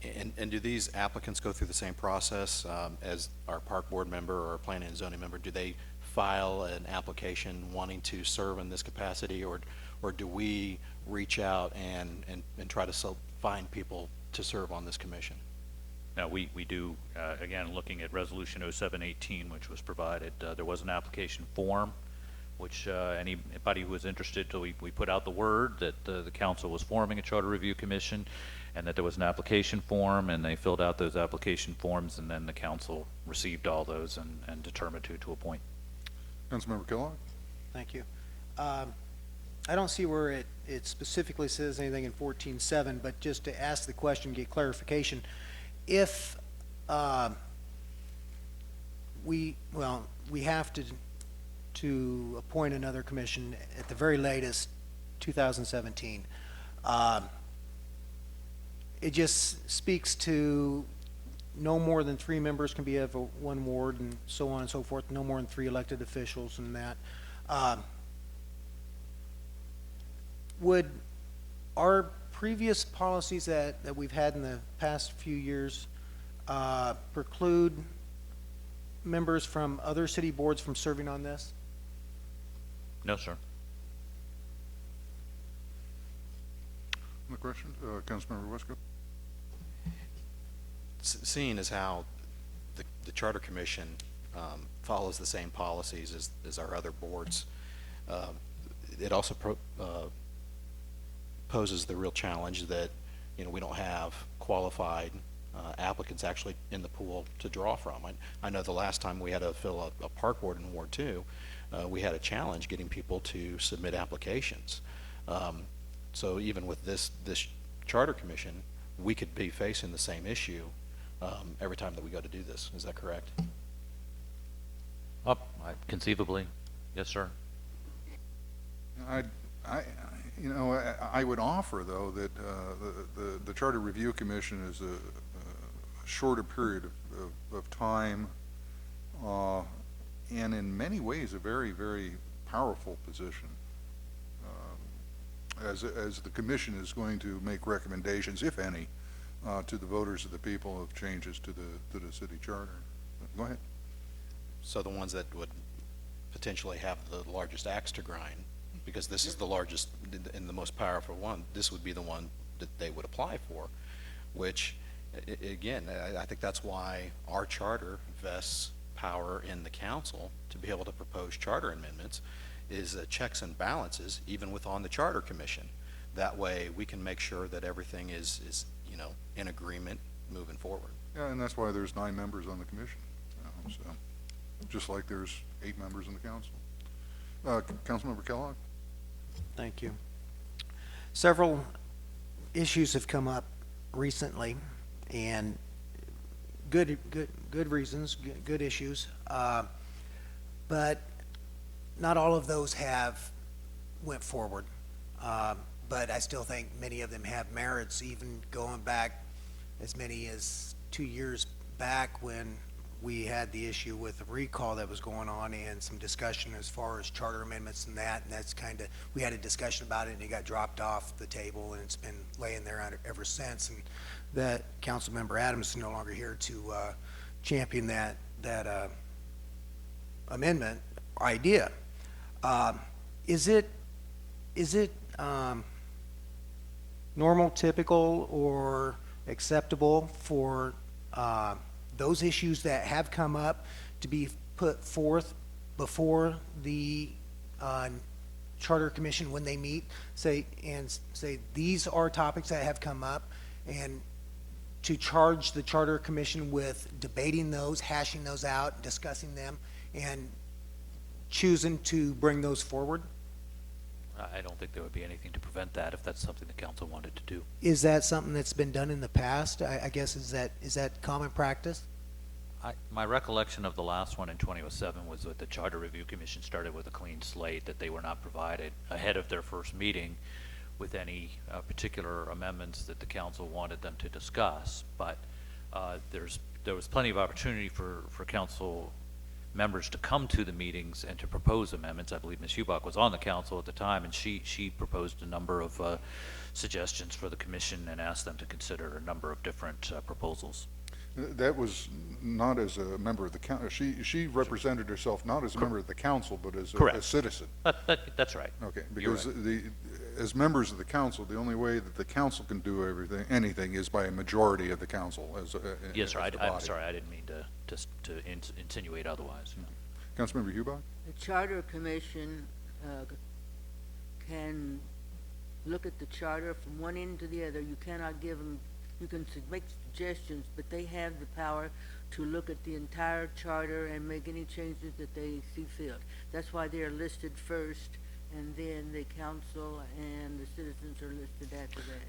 And do these applicants go through the same process as our park board member or our planning and zoning member? Do they file an application wanting to serve in this capacity, or do we reach out and try to find people to serve on this commission? Now, we do, again, looking at Resolution 0718, which was provided, there was an application form, which anybody who was interested, we put out the word that the council was forming a Charter Review Commission, and that there was an application form, and they filled out those application forms, and then the council received all those and determined who to appoint. Councilmember Kellogg? Thank you. I don't see where it specifically says anything in 14.7, but just to ask the question, get clarification. If we have to appoint another commission at the very latest 2017, it just speaks to no more than 3 members can be of one ward, and so on and so forth, no more than 3 elected officials, and that. Would our previous policies that we've had in the past few years preclude members from other city boards from serving on this? No, sir. Other questions? Councilmember Westcott? Seeing as how the Charter Commission follows the same policies as our other boards, it also poses the real challenge that we don't have qualified applicants actually in the pool to draw from. I know the last time we had to fill a park board in Ward 2, we had a challenge getting people to submit applications. So even with this Charter Commission, we could be facing the same issue every time that we go to do this. Is that correct? Conceivably, yes, sir. I would offer, though, that the Charter Review Commission is a shorter period of time, and in many ways a very, very powerful position, as the commission is going to make recommendations, if any, to the voters of the people of changes to the city charter. Go ahead. So the ones that would potentially have the largest axe to grind, because this is the largest and the most powerful one, this would be the one that they would apply for, which, again, I think that's why our charter vests power in the council to be able to propose charter amendments, is checks and balances, even within the Charter Commission. That way, we can make sure that everything is, you know, in agreement moving forward. Yeah, and that's why there's 9 members on the commission. So, just like there's 8 members in the council. Councilmember Kellogg? Thank you. Several issues have come up recently, and good reasons, good issues. But not all of those have went forward. But I still think many of them have merits, even going back as many as 2 years back when we had the issue with the recall that was going on and some discussion as far as charter amendments and that's kind of, we had a discussion about it and it got dropped off the table and it's been laying there ever since. And that Councilmember Adams is no longer here to champion that amendment idea. Is it normal, typical, or acceptable for those issues that have come up to be put forth before the Charter Commission when they meet, say these are topics that have come up, and to charge the Charter Commission with debating those, hashing those out, discussing them, and choosing to bring those forward? I don't think there would be anything to prevent that if that's something the council wanted to do. Is that something that's been done in the past? I guess, is that common practice? My recollection of the last one in 2007 was that the Charter Review Commission started with a clean slate, that they were not provided ahead of their first meeting with any particular amendments that the council wanted them to discuss. But there was plenty of opportunity for council members to come to the meetings and to propose amendments. I believe Ms. Hubach was on the council at the time, and she proposed a number of suggestions for the commission and asked them to consider a number of different proposals. That was not as a member of the council. She represented herself not as a member of the council, but as a citizen. That's right. Okay, You're because right. as members of the council, the only way that the council can do anything is by a majority of the council Yes, sir. as the I'm body. sorry. I didn't mean to insinuate otherwise. Councilmember Hubach? The Charter Commission can look at the charter from one end to the other. You cannot give them, you can make suggestions, but they have the power to look at the entire charter and make any changes that they see fit. That's why they're listed first, and then the council and the citizens are listed after that.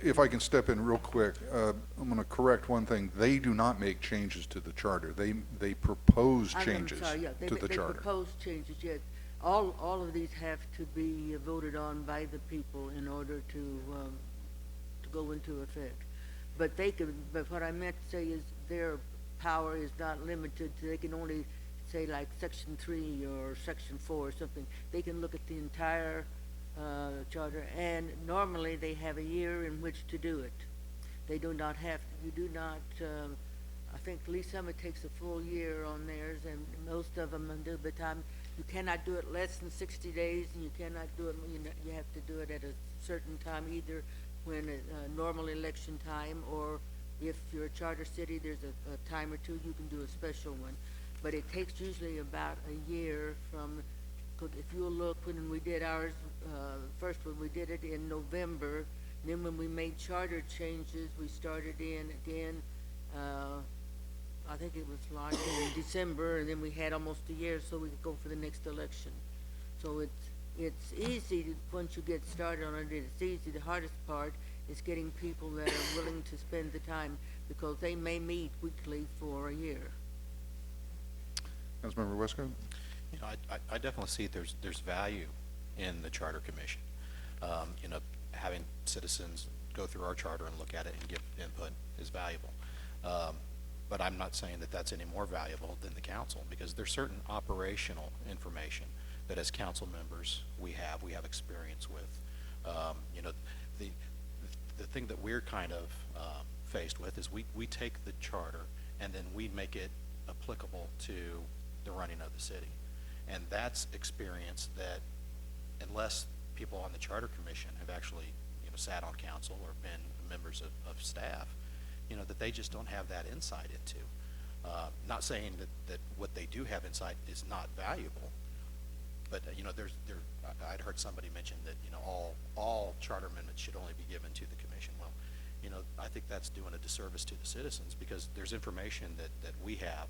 If I can step in real quick, I'm going to correct one thing. They do not make changes to the charter. They propose changes I'm sorry, yeah, to the they charter. propose changes, yes. All of these have to be voted on by the people in order to go into effect. But but what I meant to say is their power is not limited to, they can only say like Section 3 or Section 4 or something. They can look at the entire charter, and normally they have a year in which to do it. They do not have, you do not, I think Lee Summit takes a full year on theirs, and most of them do, but you cannot do it less than 60 days, and you cannot do it, you have to do it at a certain time, either when normal election time, or if you're a charter city, there's a time or two you can do a special one. But it takes usually about a year from, if you'll look, when we did ours, first when we did it in November, then when we made charter changes, we started in again, I think it was like in December, and then we had almost a year so we could go for the next election. So it's easy once you get started on it, it's easy. The hardest part is getting people that are willing to spend the time, because they may meet weekly for a year. Councilmember Westcott? You know, I definitely see there's value in the Charter Commission. You know, having citizens go through our charter and look at it and give input is valuable. But I'm not saying that that's any more valuable than the council, because there's certain operational information that as council members we have experience with. You know, the thing that we're kind of faced with is we take the charter and then we make it applicable to the running of the city. And that's experience that, unless people on the Charter Commission have actually, you know, sat on council or been members of staff, you know, that they just don't have that insight into. Not saying that what they do have insight is not valuable, but, I'd heard somebody mention that, all charter amendments should only be given to the commission. Well, I think that's doing a disservice to the citizens, because there's information that we have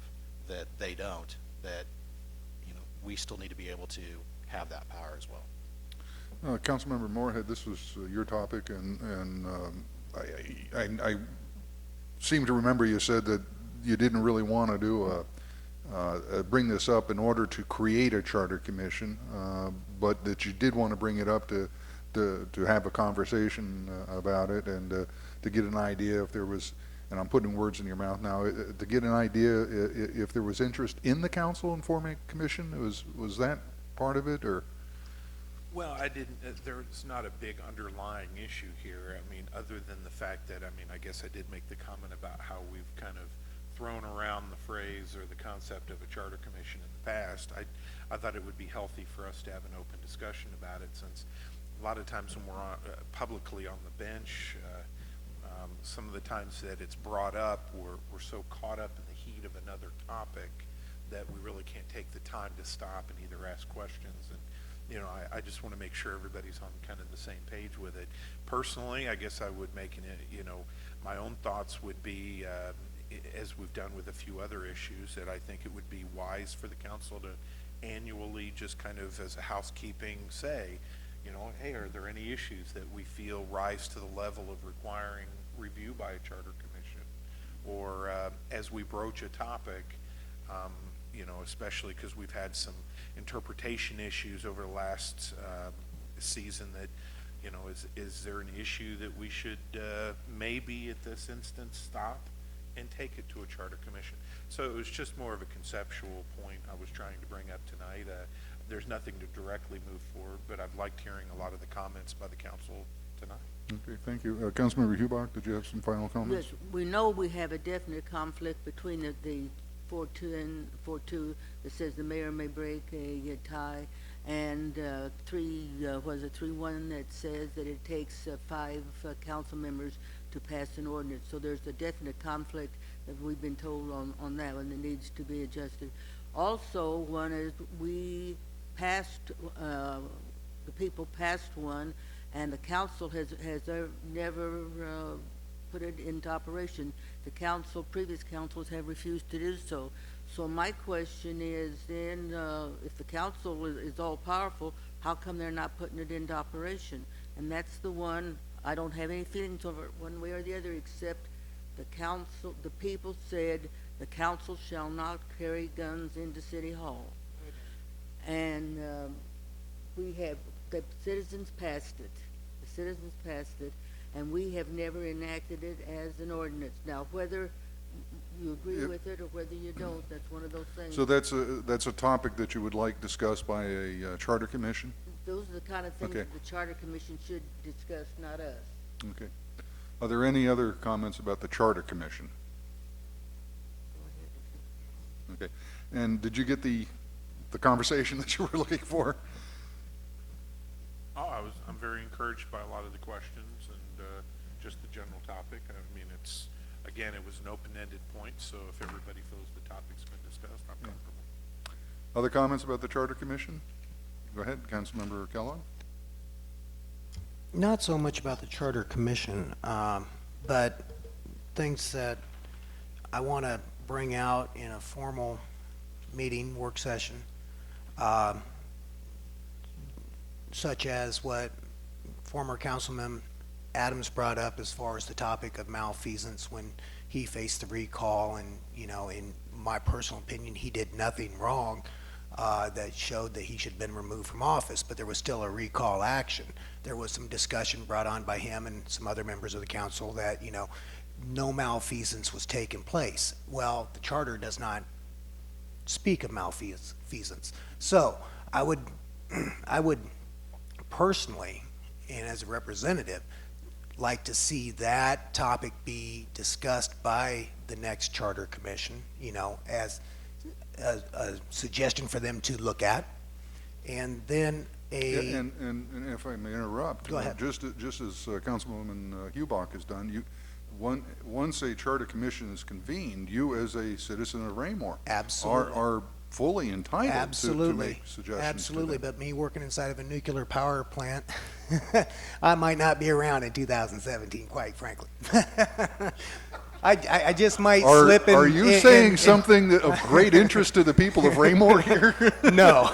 that they don't, that, we still need to be able to have that power as well. Councilmember Moorhead, this was your topic, and I seem to remember you said that you didn't really want to do bring this up in order to create a charter commission, but that you did want to bring it up to have a conversation about it, and to get an idea if there was, and I'm putting words in your mouth now, to get an idea if there was interest in the council in forming a commission. Was that part of it, or? Well, I didn't, there's not a big underlying issue here. I mean, other than the fact that, I guess I did make the comment about how we've kind of thrown around the phrase or the concept of a charter commission in the past. I thought it would be healthy for us to have an open discussion about it, since a lot of times when we're publicly on the bench, some of the times that it's brought up, we're so caught up in the heat of another topic that we really can't take the time to stop and either ask questions. And I just want to make sure everybody's on kind of the same page with it. Personally, I guess I would make my own thoughts would be, as we've done with a few other issues, that I think it would be wise for the council to annually, just kind of as a housekeeping, say, hey, are there any issues that we feel rise to the level of requiring review by a charter commission? Or as we broach a topic, especially because we've had some interpretation issues over the last season, that, is there an issue that we should maybe at this instance stop and take it to a charter commission? So it was just more of a conceptual point I was trying to bring up tonight. There's nothing to directly move forward, but I've liked hearing a lot of the comments by the council tonight. Okay, thank you. Councilmember Hubach, did you have some final comments? Yes, we know we have a definite conflict between the 4-2 and 4-2 that says the mayor may break a tie, and 3-1 that says that it takes 5 council members to pass an ordinance. So there's a definite conflict that we've been told on that one that needs to be adjusted. Also, one is we passed, the people passed one, and the council has never put it into operation. The previous councils have refused to do so. So my question is then, if the council is all powerful, how come they're not putting it into operation? And that's the one, I don't have any feelings over it one way or the other, except the people said the council shall not carry guns into City Hall. And the citizens passed it. The citizens passed it, and we have never enacted it as an ordinance. Now, whether you agree with it or whether you don't, that's one of those things. So that's a topic that you would like discussed by a charter commission? Those are the kind of things Okay. that the charter commission should discuss, not us. Okay. Are there any other comments about the charter commission? Okay. And did you get the conversation that you were looking for? Oh, I'm very encouraged by a lot of the questions and just the general topic. I mean, it was an open-ended point, so if everybody feels the topic's been discussed, I'm comfortable. Other comments about the charter commission? Go ahead, Councilmember Kellogg. Not so much about the charter commission, but things that I want to bring out in a formal meeting, work session, such as what former Councilman Adams brought up as far as the topic of malfeasance when he faced the recall, and, in my personal opinion, he did nothing wrong that showed that he should have been removed from office, but there was still a recall action. There was some discussion brought on by him and some other members of the council that, no malfeasance was taking place. Well, the charter does not speak of malfeasance. So I would personally, and as a representative, like to see that topic be discussed by the next charter commission, as a suggestion for them to look at. And then And if I may interrupt. Go ahead. Just as Councilwoman Hubach has done, once a charter commission is convened, you as a citizen of Raymore Absolutely. are fully entitled to Absolutely. make suggestions. Absolutely, to them. but me working inside of a nuclear power plant, I might not be around in 2017, quite frankly. I just might slip in. Are you saying something that of great interest to the people of Raymore here? No.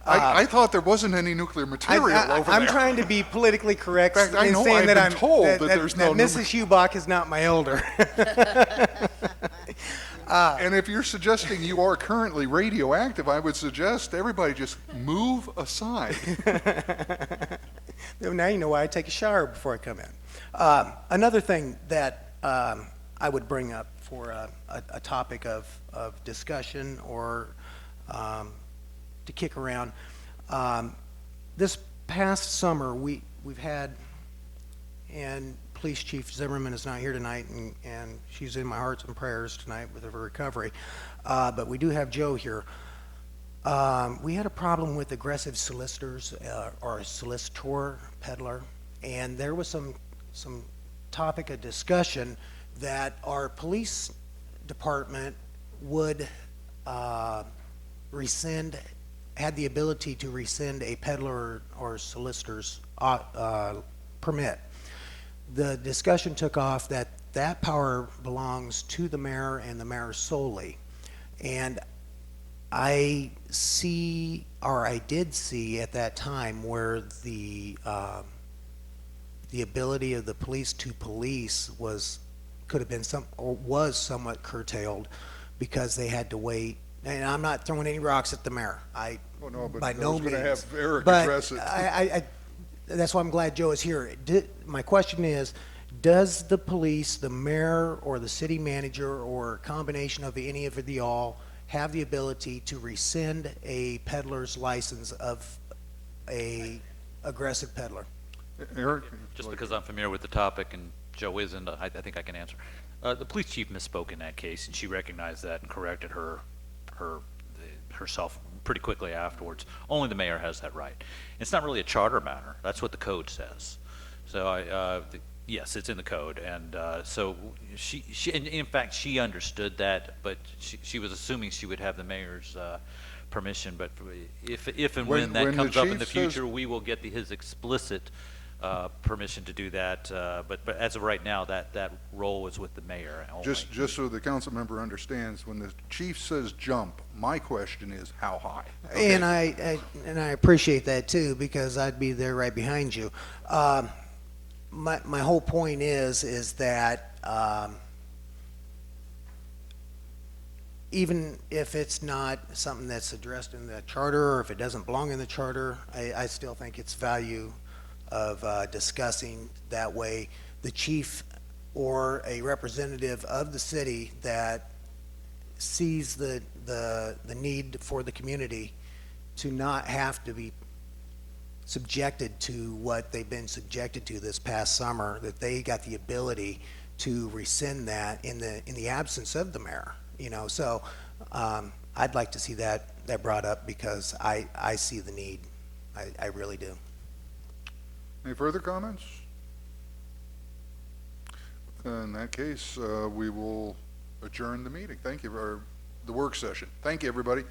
I thought there wasn't any nuclear material over I'm there. trying to be politically correct In fact, I in know saying I've that been I'm told that, that there's that no Mrs. Hubach is not my elder. And if you're suggesting you are currently radioactive, I would suggest everybody just move aside. Now you know why I take a shower before I come in. Another thing that I would bring up for a topic of discussion or to kick around. This past summer, we've had, and Police Chief Zimmerman is not here tonight, and she's in my hearts and prayers tonight with her recovery. But we do have Joe here. We had a problem with aggressive solicitors or solicitor, peddler, and there was some topic of discussion that our police department would rescind, had the ability to rescind a peddler or solicitor's permit. The discussion took off that that power belongs to the mayor and the mayor solely. And I see, or I did see at that time where the ability of the police to police could have been was somewhat curtailed because they had to wait. And I'm not throwing any rocks at the mayor. Oh, no, but by I no was means. going to have Eric But address it. that's why I'm glad Joe is here. My question is, does the police, the mayor, or the city manager, or a combination of any of the all, have the ability to rescind a peddler's license of a aggressive peddler? Eric? Just because I'm familiar with the topic and Joe isn't, I think I can answer. The police chief misspoke in that case, and she recognized that and corrected herself pretty quickly afterwards. Only the mayor has that right. It's not really a charter matter. That's what the code says. So yes, it's in the code, and so she and in fact she understood that, but she was assuming she would have the mayor's permission. But if and when that when the comes up in chief the says- future, we will get his explicit permission to do that. But as of right now, that role is with the mayor only. Just so the council member understands, when the chief says jump, my question is how high? Okay. And I appreciate that too, because I'd be there right behind you. My whole point is that even if it's not something that's addressed in the charter, or if it doesn't belong in the charter, I still think it's value of discussing that way. The chief or a representative of the city that sees the need for the community to not have to be subjected to what they've been subjected to this past summer, that they got the ability to rescind that in the absence of the mayor. So I'd like to see that brought up, because I see the need. I really do. Any further comments? In that case, we will adjourn the meeting. Thank you, or the work session. Thank you, everybody.